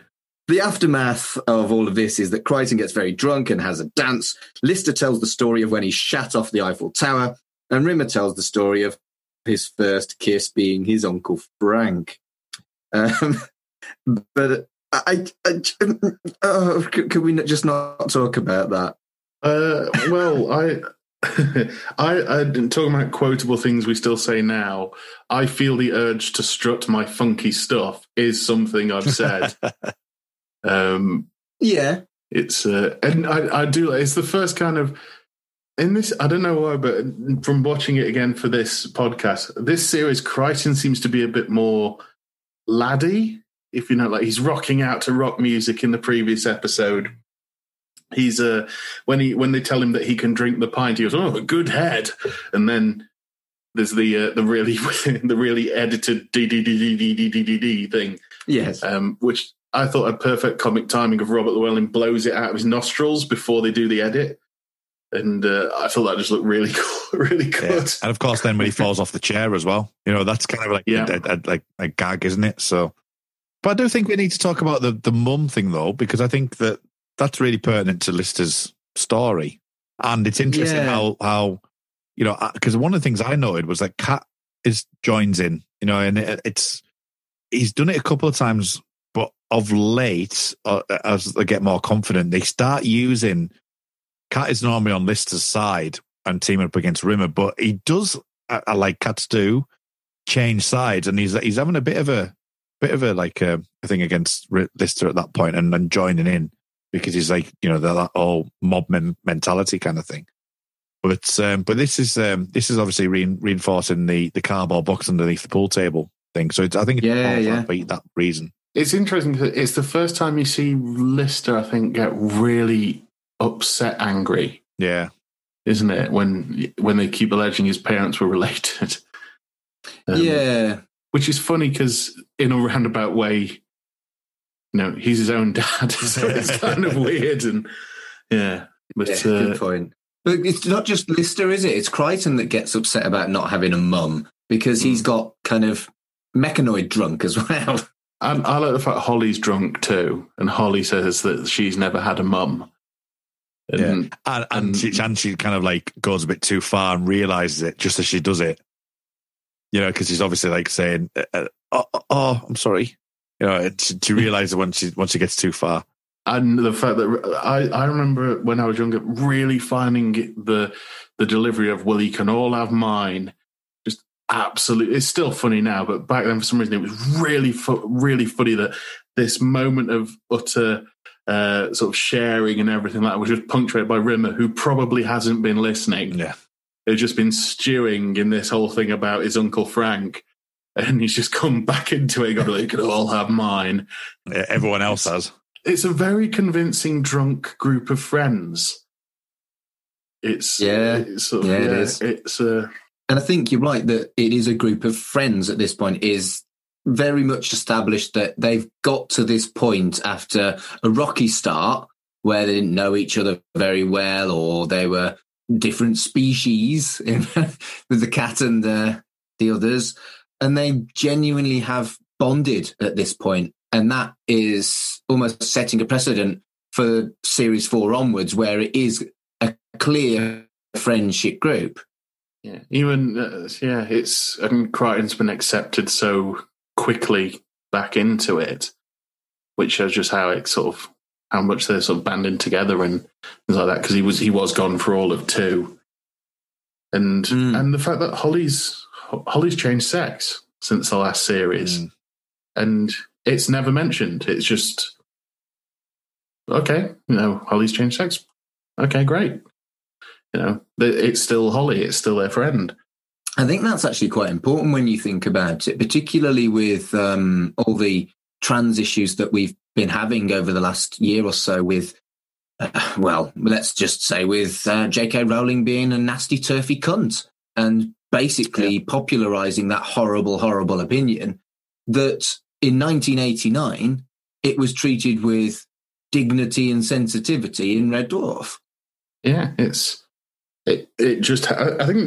The aftermath of all of this is that Crichton gets very drunk and has a dance. Lister tells the story of when he shat off the Eiffel Tower, and Rimmer tells the story of his first kiss being his Uncle Frank. But could we just not talk about that? Well, I talking about quotable things we still say now. I feel the urge to strut my funky stuff is something I've said. Yeah, it's and I do. It's the first kind of in this. I don't know why, but from watching it again for this podcast, this series, Crichton seems to be a bit more laddie. If you know, like he's rocking out to rock music in the previous episode. He's when they tell him that he can drink the pint, he goes, "Oh, good head," and then there's the really edited D thing. Yes, which I thought a perfect comic timing of Robert Llewellyn blows it out of his nostrils before they do the edit. And I thought that just looked really cool, really good. Yeah. And of course, then when he falls off the chair as well, that's kind of like a gag, isn't it? So, but I do think we need to talk about the mum thing though, because I think that's really pertinent to Lister's story, and it's interesting how because one of the things I noted was that Kat joins in, and he's done it a couple of times, but of late, as they get more confident, they start using. Kat is normally on Lister's side and teaming up against Rimmer, but he does, like Cats do, change sides, and he's having a bit of a a thing against Lister at that point, and then joining in because he's like that whole mob mentality kind of thing. But this is obviously reinforcing the cardboard box underneath the pool table thing. So I think it's for that reason. It's interesting because it's the first time you see Lister, I think, get really upset, angry. Yeah, isn't it? When they keep alleging his parents were related. Which is funny because in a roundabout way, he's his own dad, so it's kind of weird. And good point. But it's not just Lister, is it? It's Crichton that gets upset about not having a mum because he's got kind of mechanoid drunk as well. I like the fact Holly's drunk too, and Holly says that she's never had a mum. And she kind of like goes a bit too far and realizes it just as she does it, because she's obviously like saying, I'm sorry, she realizes once she gets too far. And the fact that I remember when I was younger, really finding the delivery of "Well, you can all have mine," just absolutely. It's still funny now, but back then for some reason it was really funny that this moment of utter. Sort of sharing and everything like that was just punctuated by Rimmer, who probably hasn't been listening. Yeah, he's just been stewing in this whole thing about his Uncle Frank, and he's just come back into it. Got you could all have mine. Yeah, everyone else has. It's a very convincing drunk group of friends. It is. And I think you're right that it is a group of friends at this point. Is very much established that they've got to this point after a rocky start where they didn't know each other very well, or they were different species with the cat and the others, and they genuinely have bonded at this point, and that is almost setting a precedent for series 4 onwards, where it is a clear friendship group. Yeah, even it's and Crichton's been accepted so quickly back into it, which shows just how much they're sort of banding together and things like that, because he was gone for all of 2, and the fact that Holly's changed sex since the last series, and it's never mentioned. It's just okay, Holly's changed sex. Okay, great. It's still Holly. It's still their friend. I think that's actually quite important when you think about it, particularly with all the trans issues that we've been having over the last year or so with, let's just say with J.K. Rowling being a nasty, turfy cunt and basically popularising that horrible, horrible opinion that in 1989 it was treated with dignity and sensitivity in Red Dwarf. Yeah, It just, I think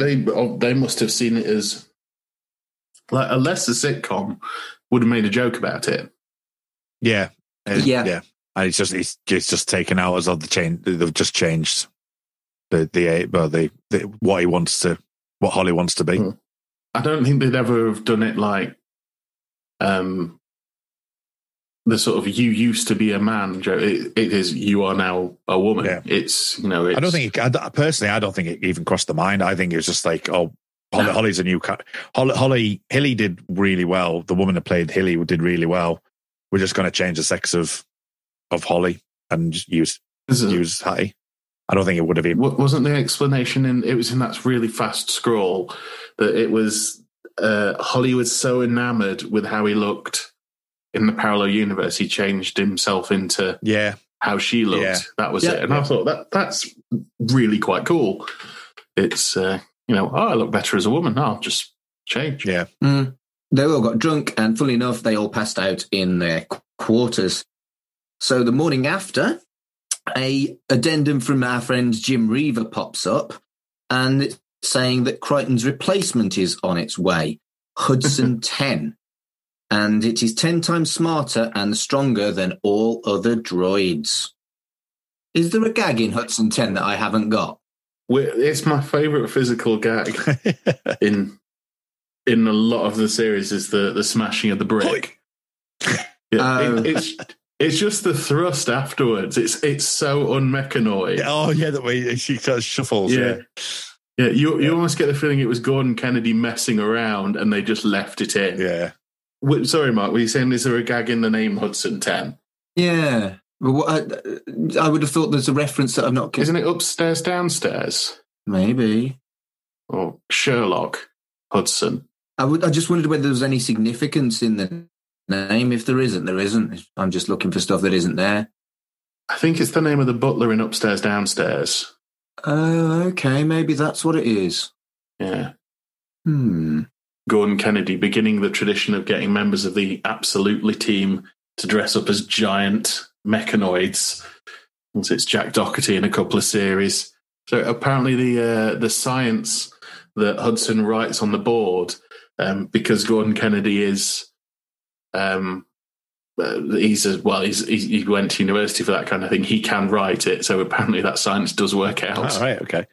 they must have seen it as like, unless the sitcom would have made a joke about it. Yeah. And it's just taken out as of the change. They've just changed what Holly wants to be. I don't think they'd ever have done it like the sort of "you used to be a man" joke. It is "you are now a woman." Yeah. It's I don't think I don't think it even crossed the mind. I think it was just like, Holly's a new cat. Hilly did really well. The woman that played Hilly did really well. We're just going to change the sex of Holly and use Hattie. I don't think it would have been. Wasn't the explanation it was in that really fast scroll that it was Holly was so enamored with how he looked in the parallel universe, he changed himself into how she looked. Yeah. That was it. And I thought that's really quite cool. It's, I look better as a woman. I'll just change. Yeah. They all got drunk, and funnily enough, they all passed out in their quarters. So the morning after, a addendum from our friend Jim Reaver pops up, and it's saying that Crichton's replacement is on its way, Hudson 10. And it is 10 times smarter and stronger than all other droids. Is there a gag in Hudson 10 that I haven't got? It's my favourite physical gag in a lot of the series is the smashing of the brick. Yeah, it's just the thrust afterwards. It's so unmechanoid. Oh yeah, the way she does shuffles. Yeah. You almost get the feeling it was Gordon Kennedy messing around and they just left it in. Yeah. Sorry, Mark, were you saying is there a gag in the name Hudson 10? Yeah. Well, I would have thought there's a reference that I've not... Isn't it upstairs, downstairs? Maybe. Or Sherlock Hudson? I just wondered whether there was any significance in the name. If there isn't, there isn't. I'm just looking for stuff that isn't there. I think it's the name of the butler in Upstairs, Downstairs. Oh, okay. Maybe that's what it is. Yeah. Gordon Kennedy beginning the tradition of getting members of the Absolutely team to dress up as giant mechanoids. Once it's Jack Doherty in a couple of series. So apparently the science that Hudson writes on the board, because Gordon Kennedy is, he went to university for that kind of thing. He can write it, so apparently that science does work out. Oh, right, okay.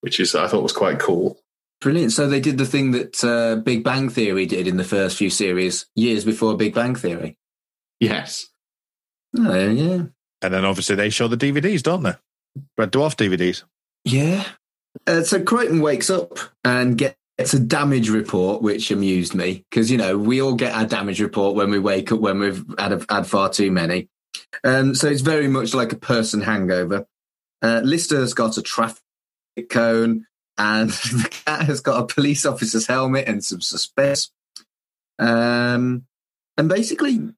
Which is I thought was quite cool. Brilliant. So they did the thing that Big Bang Theory did in the first few series, years before Big Bang Theory. Yes. Oh, yeah. And then obviously they show the DVDs, don't they? Red Dwarf DVDs. Yeah. So Crichton wakes up and gets a damage report, which amused me because, we all get our damage report when we wake up when we've had far too many. So it's very much like a person hangover. Lister's got a traffic cone and the cat has got a police officer's helmet and some suspense. And basically,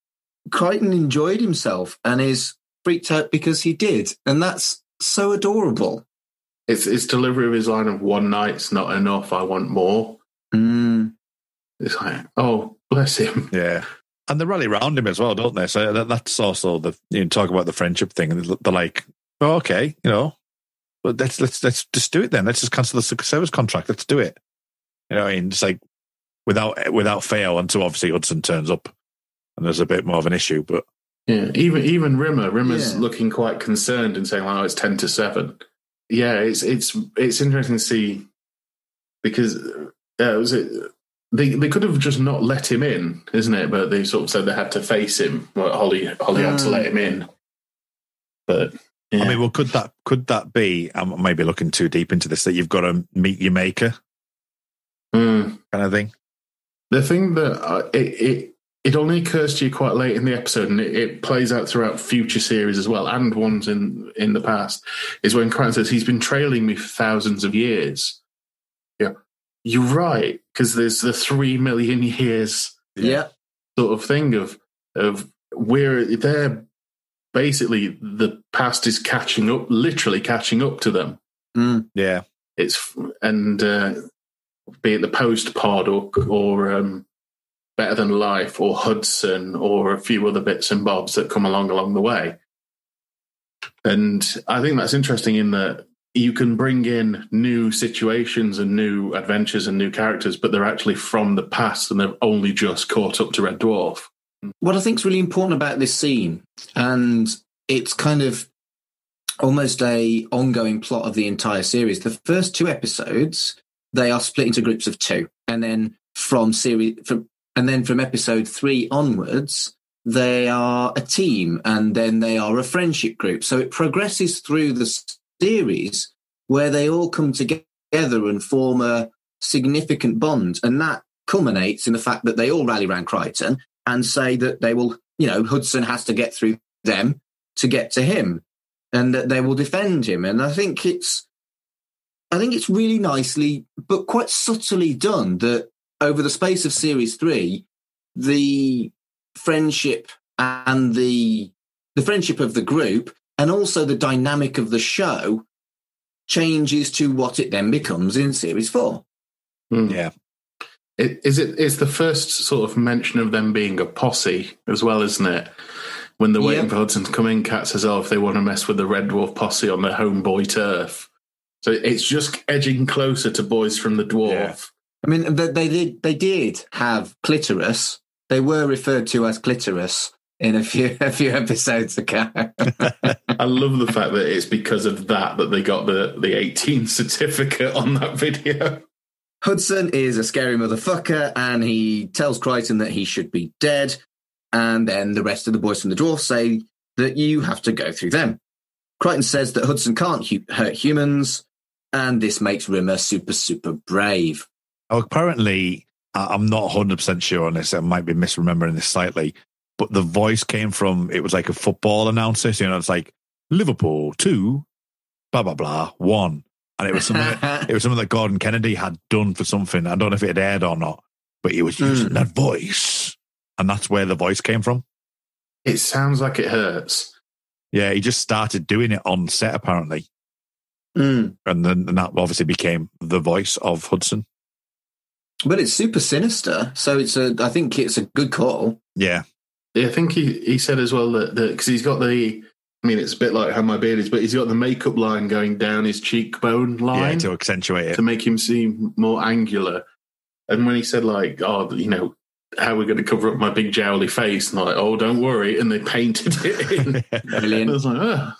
Crichton enjoyed himself and is freaked out because he did. And that's so adorable. It's delivery of his line of "one night's not enough, I want more." It's like, oh, bless him. Yeah. And they rally around him as well, don't they? So that's also talk about the friendship thing. They're like, oh, okay, but let's just do it then. Let's just cancel the service contract. Let's do it. It's like without fail until obviously Hudson turns up and there's a bit more of an issue. But yeah, even Rimmer's looking quite concerned and saying, "Oh, it's 10-7." Yeah, it's interesting to see because they could have just not let him in, isn't it? But they sort of said they had to face him. Well, Holly had to let him in. But yeah. I mean, well, could that be? I may be looking too deep into this. That you've got to meet your maker, kind of thing. The thing that it only occurs to you quite late in the episode, and it plays out throughout future series as well, and ones in the past, is when Crichton says he's been trailing me for thousands of years. Yeah, you're right, because there's the 3 million years, sort of thing of where they're basically the past is literally catching up to them. Yeah, it's be it the post pod or Better Than Life or Hudson or a few other bits and bobs that come along the way. And I think that's interesting in that you can bring in new situations and new adventures and new characters, but they're actually from the past and they've only just caught up to Red Dwarf. What I think is really important about this scene, and it's kind of almost a ongoing plot of the entire series, the first 2 episodes, they are split into groups of 2. And then from episode 3 onwards, they are a team and then they are a friendship group. So it progresses through the series where they all come together and form a significant bond. And that culminates in the fact that they all rally around Crichton and say that they will, Hudson has to get through them to get to him and that they will defend him. And I think it's really nicely, but quite subtly done that over the space of series 3, the friendship and the friendship of the group and also the dynamic of the show changes to what it then becomes in series 4. Yeah. It's the first sort of mention of them being a posse as well, isn't it? when they're waiting for Hudson to come in, Cat says, if they want to mess with the Red Dwarf posse on their homeboy turf. So it's just edging closer to Boys from the Dwarf. Yeah. I mean, they did have clitoris. They were referred to as clitoris in a few episodes ago. I love the fact that it's because of that they got the 18 certificate on that video. Hudson is a scary motherfucker, and he tells Crichton that he should be dead. And then the rest of the Boys from the Dwarf say that you have to go through them. Crichton says that Hudson can't hurt humans, and this makes Rimmer super, super brave. Oh, apparently, I'm not 100% sure on this. I might be misremembering this slightly, but the voice came from, it was like a football announcer. So, it's like, Liverpool 2, blah, blah, blah, 1. And it was something that Gordon Kennedy had done for something. I don't know if it had aired or not, but he was using that voice. And that's where the voice came from. It sounds like it hurts. Yeah, he just started doing it on set, apparently. And then that obviously became the voice of Hudson. But it's super sinister, so I think it's a good call. Yeah. I think he said as well that because he's got it's a bit like how my beard is, but he's got the makeup line going down his cheekbone line. Yeah, to accentuate it. To make him seem more angular. And when he said how are we going to cover up my big jowly face? And don't worry. And they painted it in. Brilliant. I was like,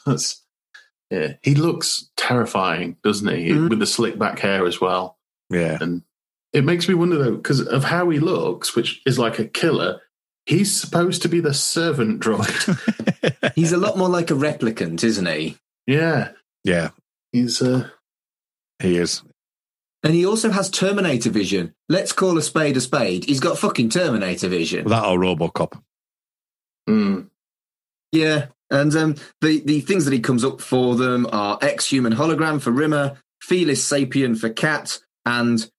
yeah. He looks terrifying, doesn't he? With the slick back hair as well. Yeah. And it makes me wonder, though, because of how he looks, which is like a killer, he's supposed to be the servant droid. He's a lot more like a replicant, isn't he? Yeah. Yeah. He is. And he also has Terminator vision. Let's call a spade a spade. He's got fucking Terminator vision. That or RoboCop. Yeah. And the things that he comes up for them are ex-human hologram for Rimmer, Felis sapien for Cat, and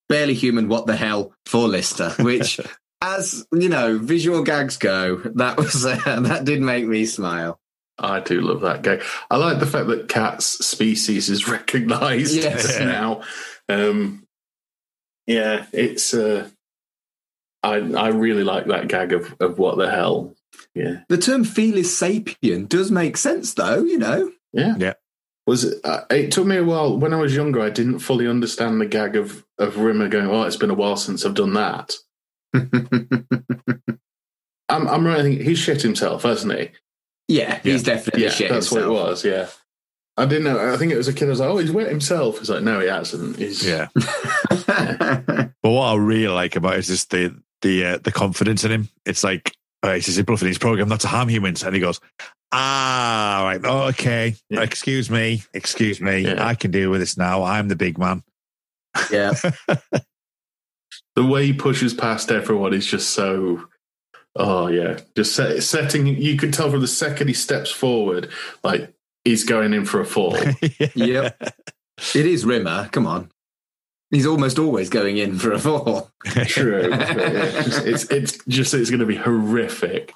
barely human what the hell for Lister, which, as, visual gags go, that did make me smile. I do love that gag. I like the fact that Cat's species is recognised now. It's I really like that gag of what the hell. Yeah, the term Felis sapien does make sense, though. Yeah. It took me a while when I was younger. I didn't fully understand the gag of Rimmer going, it's been a while since I've done that. I'm right. I think he shit himself, hasn't he? Yeah, he's definitely shit that's himself. What it was. Yeah. I didn't know. I think it was a kid. I was like, he's wet himself. It's like, no, he hasn't. Yeah. But what I really like about it is just the confidence in him. It's like, it's a simple for his program not to harm humans. And he goes, right, okay. Yeah. Excuse me. Yeah. I can deal with this now. I'm the big man. Yeah. The way he pushes past everyone is just so... Oh, yeah. Just setting... You could tell from the second he steps forward, like, he's going in for a fall. Yep. It is Rimmer. Come on. He's almost always going in for a fall. True. It's going to be horrific.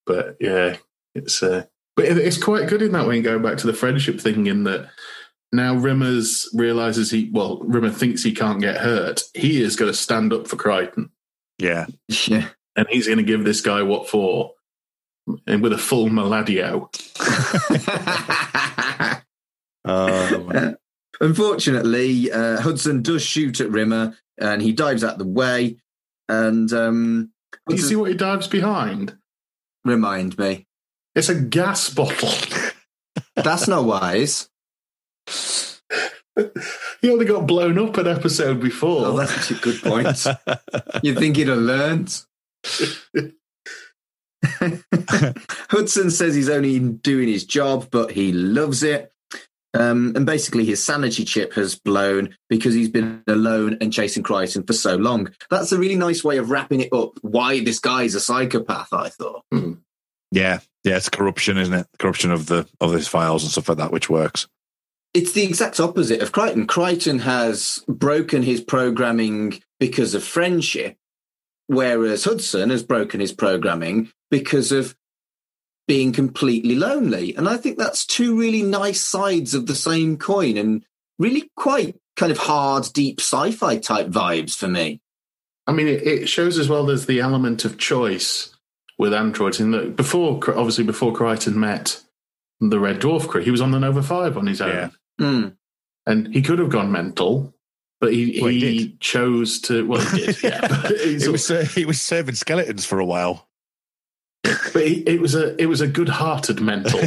But, yeah, but it's quite good in that way, going back to the friendship thing, in that now Rimmer thinks he can't get hurt. He is going to stand up for Crichton. Yeah. Yeah. And he's going to give this guy what for, and with a full Maladio. Unfortunately, Hudson does shoot at Rimmer, and he dives out the way. And do you see what he dives behind? Remind me. It's a gas bottle. That's not wise. He only got blown up an episode before. Oh, that's actually a good point. You'd think he'd have learned. Hudson says he's only doing his job, but he loves it. And basically his sanity chip has blown because he's been alone and chasing Crichton for so long. That's a really nice way of wrapping it up, why this guy's a psychopath, I thought. Yeah, it's corruption, isn't it? Corruption of his files and stuff like that, which works. It's the exact opposite of Crichton. Crichton has broken his programming because of friendship, whereas Hudson has broken his programming because of being completely lonely. And I think that's two really nice sides of the same coin, and really quite kind of hard, deep sci-fi type vibes for me. I mean, it shows as well there's the element of choice with androids. In that before Crichton met the Red Dwarf crew, he was on the Nova 5 on his own. And he could have gone mental, but he chose to. Well, he did, yeah. But he was serving skeletons for a while. But it was a good-hearted mental.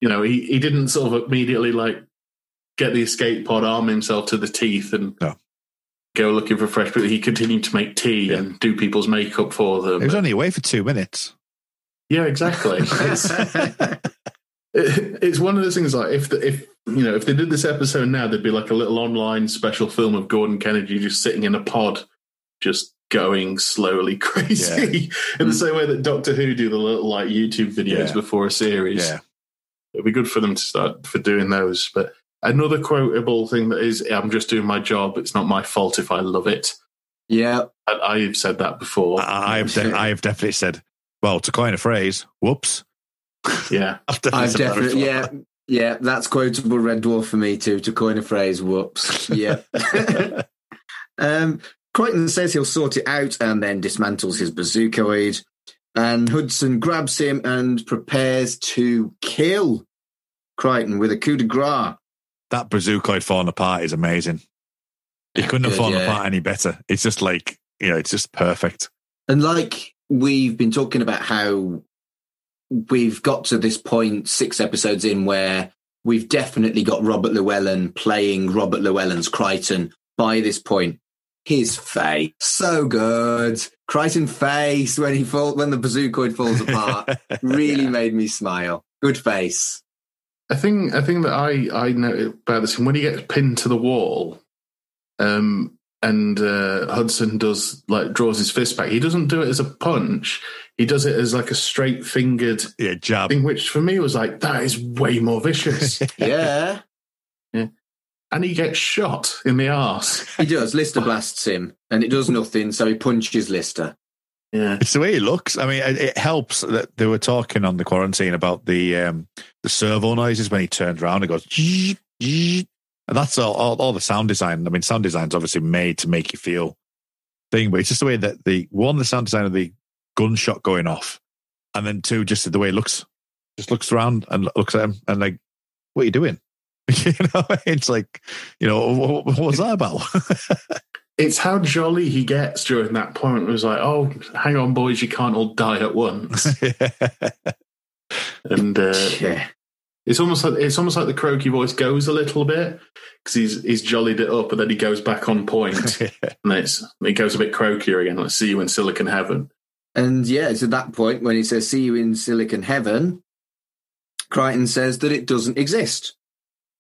He didn't sort of immediately get the escape pod, arm himself to the teeth, and go looking for fresh. But he continued to make tea and do people's makeup for them. He was only away for 2 minutes. Yeah, exactly. It's one of those things. Like if they did this episode now, there'd be like a little online special film of Gordon Kennedy just sitting in a pod, just going slowly crazy, in the same way that Doctor Who do the little YouTube videos before a series. Yeah. It'd be good for them to start for doing those. But another quotable thing that is, I'm just doing my job. It's not my fault if I love it. Yeah. I've said that before. I have definitely said, well, to coin a phrase, whooops. Yeah. I've definitely, yeah, that's quotable Red Dwarf for me too, to coin a phrase, whoops. Yeah. Crichton says he'll sort it out and then dismantles his bazookoid. And Hudson grabs him and prepares to kill Crichton with a coup de grace. That bazookoid falling apart is amazing. It couldn't have fallen apart any better. It's just it's just perfect. And we've been talking about how we've got to this point 6 episodes in where we've definitely got Robert Llewellyn playing Robert Llewellyn's Crichton by this point. His face, so good. Crichton face when the bazookoid falls apart really made me smile. Good face. I think that I know about this when he gets pinned to the wall, and Hudson draws his fist back. He doesn't do it as a punch. He does it as a straight fingered jab. Thing, which for me was that is way more vicious. Yeah. And he gets shot in the arse. He does. Lister blasts him, and it does nothing, so he punches Lister. Yeah. It's the way he looks. I mean, it helps that they were talking on the quarantine about the servo noises when he turns around and goes, and that's all the sound design. I mean, sound design's obviously made to make you feel thing, but it's just the way that the sound design of the gunshot going off, and then 2, just the way it looks. Just looks around and looks at him and what are you doing? It's what was that about? It's how jolly he gets during that point. It was oh, hang on, boys, you can't all die at once. And it's almost like the croaky voice goes a little bit because he's jollied it up, and then he goes back on point, and it goes a bit croakier again. See you in Silicon Heaven. And it's at that point when he says, "See you in Silicon Heaven," Crichton says that it doesn't exist.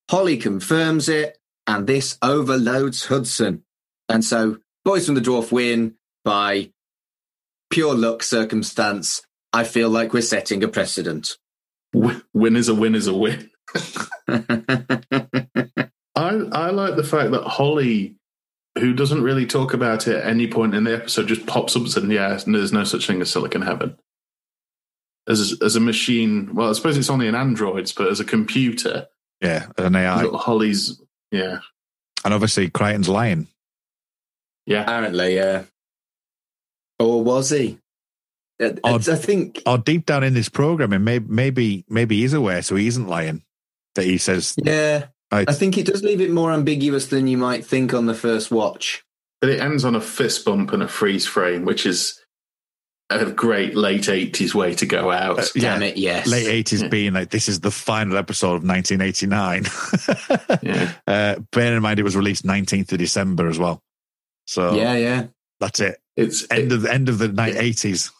Holly confirms it, and this overloads Hudson. And so, Boys from the Dwarf win by pure luck circumstance. I feel like we're setting a precedent. Win is a win is a win. I like the fact that Holly, who doesn't really talk about it at any point in the episode, just pops up and says, there's no such thing as Silicon Heaven. As a machine, well, I suppose it's only in androids, but as a computer... Yeah, an AI. Holly's, and obviously Crichton's lying. Yeah. Apparently, yeah. Or was he? I think... Or deep down in this programming, maybe he's aware, so he isn't lying. That he says... Yeah, I think it does leave it more ambiguous than you might think on the first watch. But it ends on a fist bump and a freeze frame, which is a great late 80s way to go out. Damn it, yes. Late 80s being this is the final episode of 1989. Bear in mind it was released 19th of December as well. So yeah. That's it. It's end of the 80s.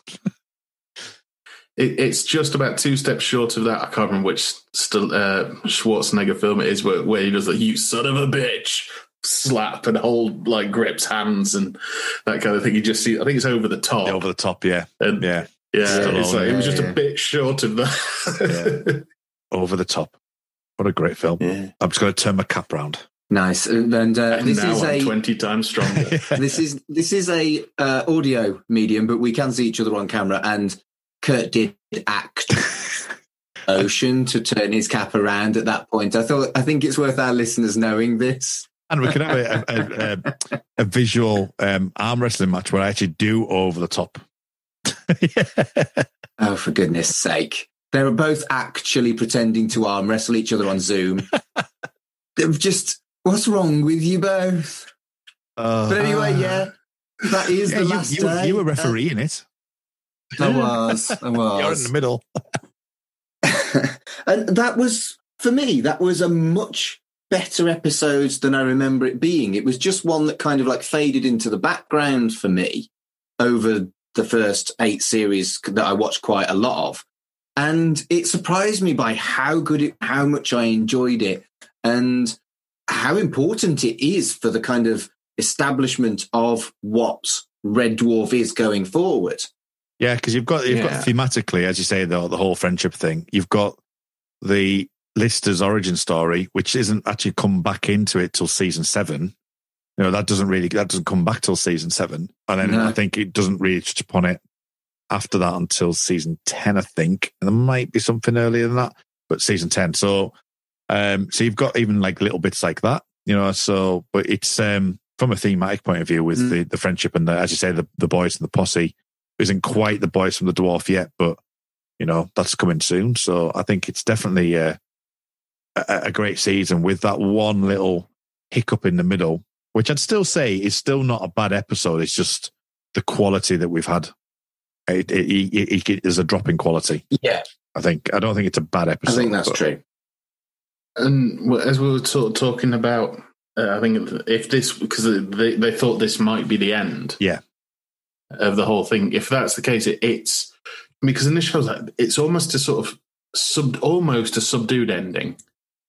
It's just about 2 steps short of that. I can't remember which Schwarzenegger film it is where he does the "you son of a bitch" slap and hold grips hands and that kind of thing. You just see, I think it's over the top. Over the top, yeah. And it was just a bit short of that. Over the top. What a great film. Yeah. I'm just going to turn my cap round. Nice. And this now is I'm 20 times stronger. This is a audio medium, but we can see each other on camera, and Kurt did act motion to turn his cap around at that point. I think it's worth our listeners knowing this. And we can have a visual arm wrestling match where I actually do over the top Yeah. Oh, for goodness sake. They were both actually pretending to arm wrestle each other on Zoom. They've just, what's wrong with you both? But anyway, yeah, that is the last day. You were refereeing it. I was. You're in the middle. And that was, for me, that was a much better episode than I remember it being. It was just one that kind of like faded into the background for me over the first 8 series that I watched quite a lot of. And it surprised me by how much I enjoyed it and how important it is for the kind of establishment of what Red Dwarf is going forward. Yeah, because you've got thematically, as you say, the whole friendship thing. You've got the Lister's origin story, which isn't actually come back into it till season 7. You know, that doesn't come back till season 7, and then I think it doesn't really touch upon it after that until season 10, I think. And there might be something earlier than that, but season 10. So you've got even like little bits like that, you know. So, but it's from a thematic point of view with the friendship and as you say, the boys and the posse isn't quite the boys from the dwarf yet, but you know that's coming soon. So I think it's definitely a great season with that one little hiccup in the middle, which I'd still say is still not a bad episode. It's just the quality that we've had. It is a drop in quality. Yeah. I don't think it's a bad episode. I think that's true. And as we were sort of talking about, I think if this, because they thought this might be the end of the whole thing. If that's the case, it's because in this show, it's almost a sort of almost a subdued ending.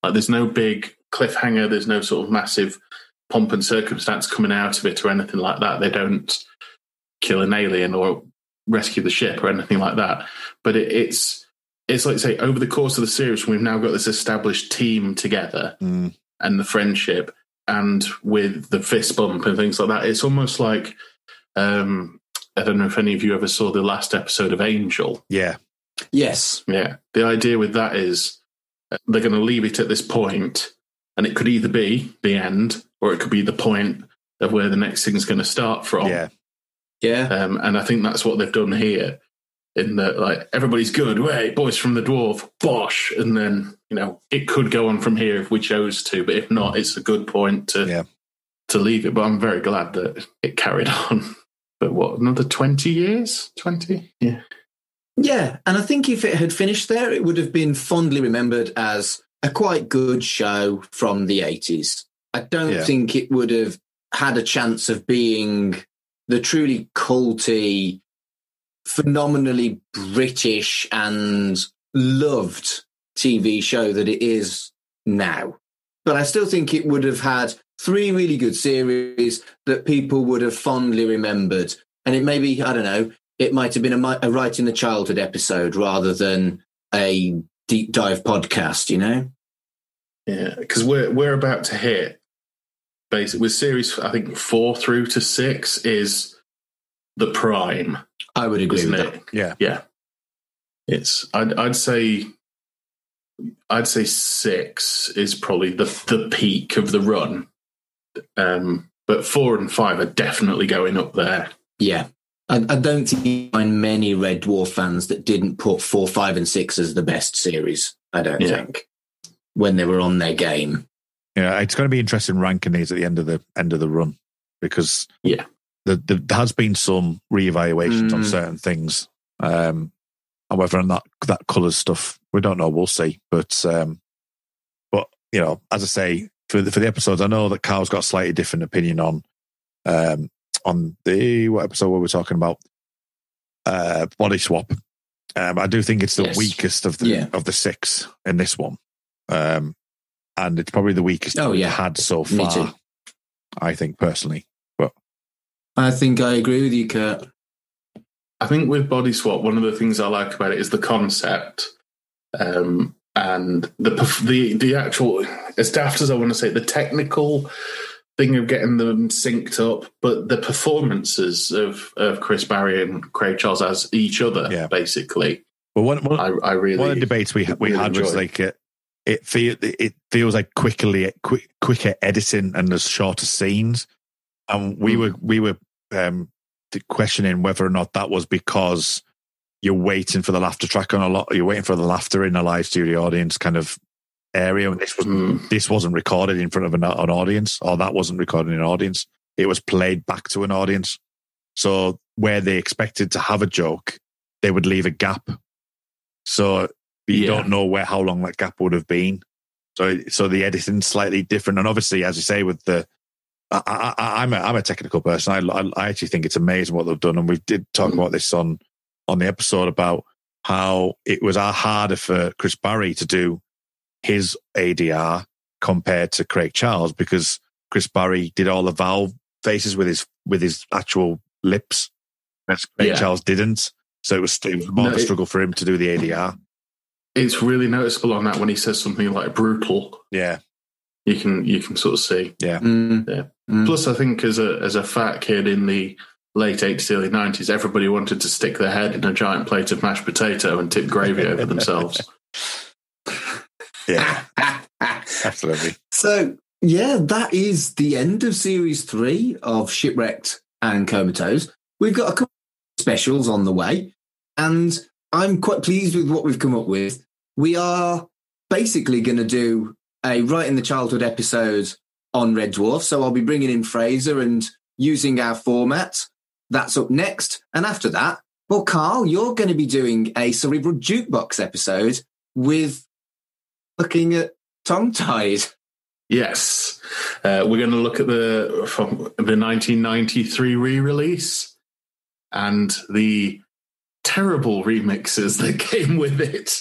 Like there's no big cliffhanger. There's no sort of massive pomp and circumstance coming out of it or anything like that. They don't kill an alien or rescue the ship or anything like that. But it's like, say, over the course of the series, we've now got this established team together and the friendship, and with the fist bump and things like that. It's almost like, I don't know if any of you ever saw the last episode of Angel. Yeah. Yes. Yeah. The idea with that is they're going to leave it at this point, and it could either be the end or it could be the point of where the next thing's going to start from. Yeah. Yeah. And I think that's what they've done here, in that, like, everybody's good. Hey, boys from the dwarf, bosh. And then, you know, it could go on from here if we chose to, but if not, it's a good point to leave it. But I'm very glad that it carried on. But what, another 20 years? 20? Yeah. Yeah. And I think if it had finished there, it would have been fondly remembered as a quite good show from the 80s. I don't think it would have had a chance of being the truly culty, phenomenally British and loved TV show that it is now. But I still think it would have had 3 really good series that people would have fondly remembered. And it maybe, I don't know, it might have been a right in the childhood episode rather than a deep dive podcast, you know? Yeah, because we're about to hit, basically, with series, I think 4 through to 6 is the prime. I would agree with that. Yeah. Yeah. It's, I'd say 6 is probably the peak of the run. But 4 and 5 are definitely going up there. Yeah. I don't think you find many Red Dwarf fans that didn't put 4, 5, and 6 as the best series, I don't think, when they were on their game. Yeah, it's going to be interesting ranking these at the end of the run, because there has been some reevaluations on certain things. However, on that colours stuff, we don't know. We'll see. But you know, as I say, for the episodes, I know that Carl's got a slightly different opinion on the what episode were we talking about? Body Swap. I do think it's the weakest of the 6 in this one. And it's probably the weakest we've had so far, I think, personally. But I think I agree with you, Kurt. I think with Body Swap, one of the things I like about it is the concept, and the actual, as daft as I want to say, the technical thing of getting them synced up, but the performances of Chris Barry and Craig Charles as each other, basically. Well, one of the debates we really had was like it feels like quicker editing and there's shorter scenes, and we were questioning whether or not that was because you're waiting for the laughter track on a lot. You're waiting for the laughter in a live studio audience kind of area. And this wasn't recorded in front of an audience, or that wasn't recorded in an audience. It was played back to an audience. So where they expected to have a joke, they would leave a gap. So you don't know how long that gap would have been. So the editing's slightly different. And obviously, as you say, with I'm a technical person. I actually think it's amazing what they've done. And we did talk about this on the episode about how it was harder for Chris Barry to do his ADR compared to Craig Charles, because Chris Barry did all the vowel faces with his actual lips, whereas Craig Charles didn't. So it was more of a struggle for him to do the ADR. It's really noticeable on that when he says something like brutal. Yeah. You can sort of see. Yeah. Plus, I think as a fat kid in the late 80s, early 90s, everybody wanted to stick their head in a giant plate of mashed potato and tip gravy over themselves. Yeah. Absolutely. So, yeah, that is the end of Series 3 of Shipwrecked and Comatose. We've got a couple of specials on the way, and I'm quite pleased with what we've come up with. We are basically going to do a Right in the Childhood episode on Red Dwarf, so I'll be bringing in Fraser and using our format. That's up next. And after that, well, Carl, you're going to be doing a Cerebral Jukebox episode with looking at Tongue-Tied. Yes. We're going to look at the 1993 re-release and the terrible remixes that came with it.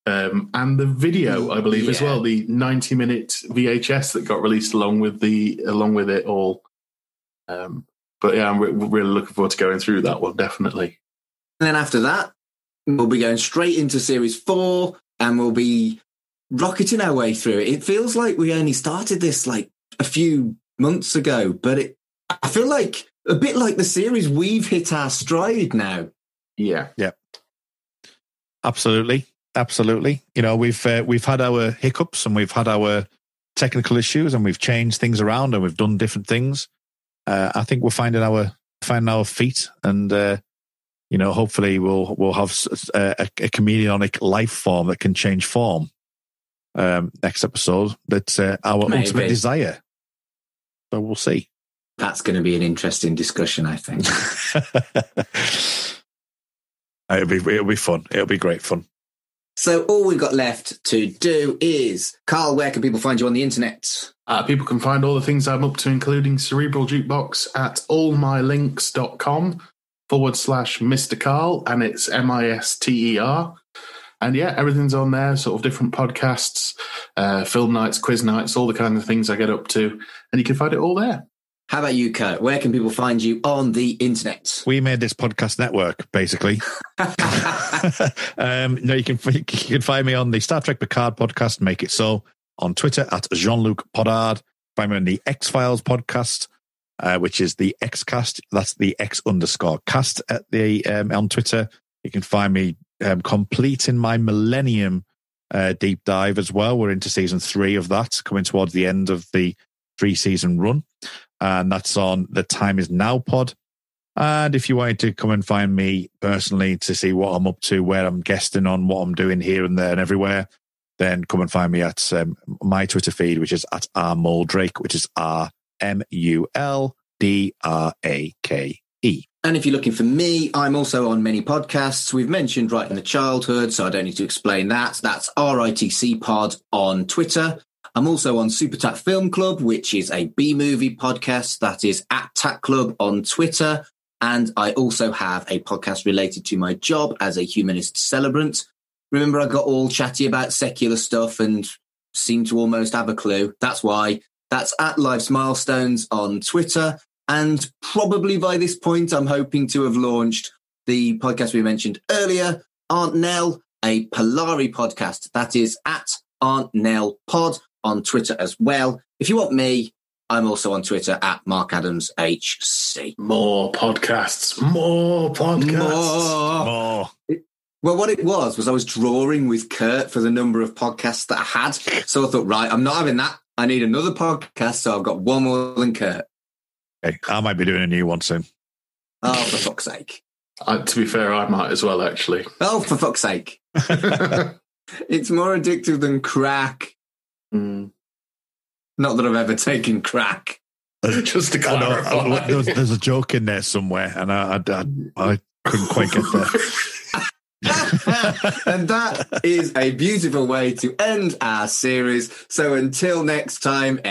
And the video, I believe, as well, the 90-minute VHS that got released along with it all. But yeah, I'm really looking forward to going through that one, definitely. And then after that, we'll be going straight into Series 4, and we'll be rocketing our way through it. It feels like we only started this like a few months ago, but I feel like a bit like the series, we've hit our stride now. Yeah. Absolutely. You know, we've had our hiccups and we've had our technical issues and we've changed things around and we've done different things. I think we're finding our feet, and you know, hopefully we'll have a chameleonic life form that can change form. Next episode, that's our ultimate desire. So we'll see. That's going to be an interesting discussion, I think. It'll be fun. It'll be great fun. So all we've got left to do is, Carl, where can people find you on the internet? People can find all the things I'm up to, including Cerebral Jukebox, at allmylinks.com/Mr. Carl, and it's MISTER. And yeah, everything's on there, sort of different podcasts, film nights, quiz nights, all the kind of things I get up to. And you can find it all there. How about you, Kurt? Where can people find you on the internet? We made this podcast network, basically. No, you can find me on the Star Trek Picard podcast, Make It So, on Twitter at Jean-Luc Podard. Find me on the X-Files podcast, which is the Xcast. That's the X_cast at the on Twitter. You can find me completing my Millennium deep dive as well. We're into season 3 of that, coming towards the end of the 3-season run. And that's on the Time Is Now pod. And if you wanted to come and find me personally to see what I'm up to, where I'm guesting on, what I'm doing here and there and everywhere, then come and find me at my Twitter feed, which is at rmuldrake, which is RMULDRAKE. And if you're looking for me, I'm also on many podcasts. We've mentioned Right in the Childhood, so I don't need to explain that. That's RITC Pod on Twitter. I'm also on Super Tat Film Club, which is a B-movie podcast. That is at Tat Club on Twitter. And I also have a podcast related to my job as a humanist celebrant. Remember, I got all chatty about secular stuff and seemed to almost have a clue. That's why. That's at Life's Milestones on Twitter. And probably by this point, I'm hoping to have launched the podcast we mentioned earlier, Aunt Nell, a Polari podcast. That is at Aunt Nell Pod on Twitter as well. If you want me, I'm also on Twitter at MarkAdamsHC. More podcasts. More. Well, what it was I was drawing with Kurt for the number of podcasts that I had. So I thought, right, I'm not having that. I need another podcast, so I've got one more than Kurt. Okay, I might be doing a new one soon. Oh, for fuck's sake. To be fair, I might as well, actually. Oh, for fuck's sake. It's more addictive than crack. Mm. Not that I've ever taken crack. Just to clarify. There's a joke in there somewhere, and I couldn't quite get there. And that is a beautiful way to end our series. So until next time,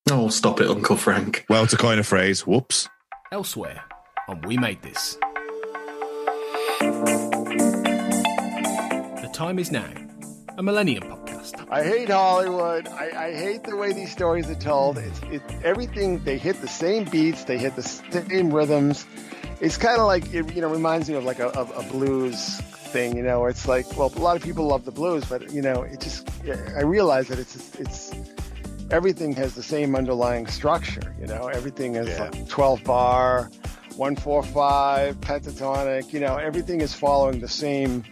Oh, stop it, Uncle Frank. Well, to coin a phrase, whoops. Elsewhere on We Made This. The time is now. A Millennium podcast. I hate Hollywood. I hate the way these stories are told. It's everything. They hit the same beats. They hit the same rhythms. It's kind of like, it reminds me of like a blues thing, where it's like, well, a lot of people love the blues, but, I realize that it's everything has the same underlying structure, everything is like 12 bar, 1/4/5, pentatonic, everything is following the same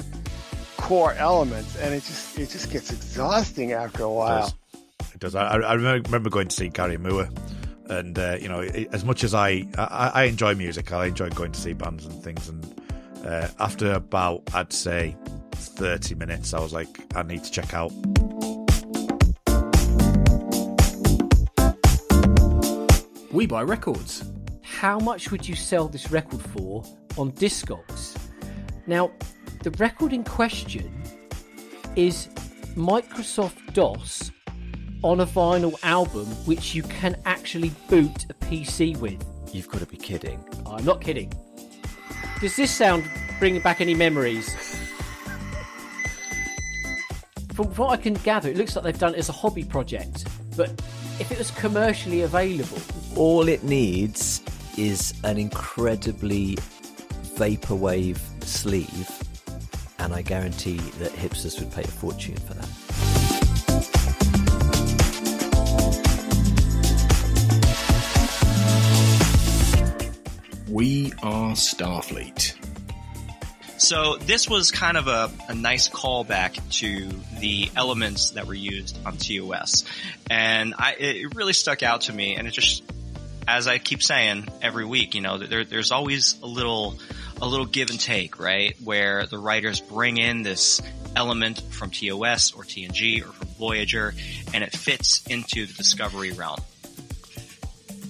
core elements, and it just gets exhausting after a while. It does. I remember going to see Gary Moore, and as much as I enjoy music, I enjoy going to see bands and things, and after about, I'd say 30 minutes, I was like, I need to check out. We buy records. How much would you sell this record for on Discogs? Now, the record in question is Microsoft DOS on a vinyl album which you can actually boot a PC with. You've got to be kidding. I'm not kidding. Does this sound bring back any memories? From what I can gather, it looks like they've done it as a hobby project, but if it was commercially available... All it needs is an incredibly vaporwave sleeve, and I guarantee that hipsters would pay a fortune for that. We are Starfleet. So this was kind of a nice callback to the elements that were used on TOS. And it really stuck out to me, and it just, as I keep saying every week, there's always a little give and take, right? Where the writers bring in this element from TOS or TNG or from Voyager, and it fits into the Discovery realm.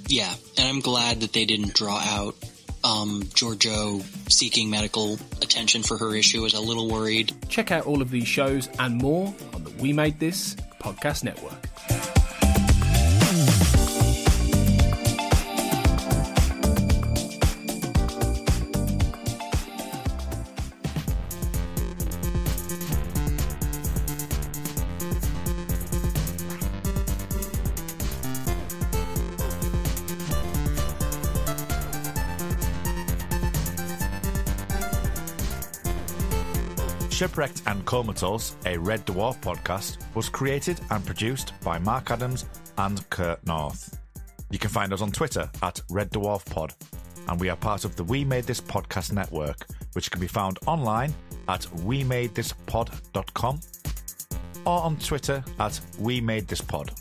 Yeah, and I'm glad that they didn't draw out Georgiou seeking medical attention for her issue. I was a little worried. Check out all of these shows and more on the We Made This podcast network. Shipwrecked and Comatose, a Red Dwarf podcast, was created and produced by Mark Adams and Kurt North. You can find us on Twitter at Red Dwarf Pod, and we are part of the We Made This podcast network, which can be found online at wemadethispod.com or on Twitter at We Made This Pod.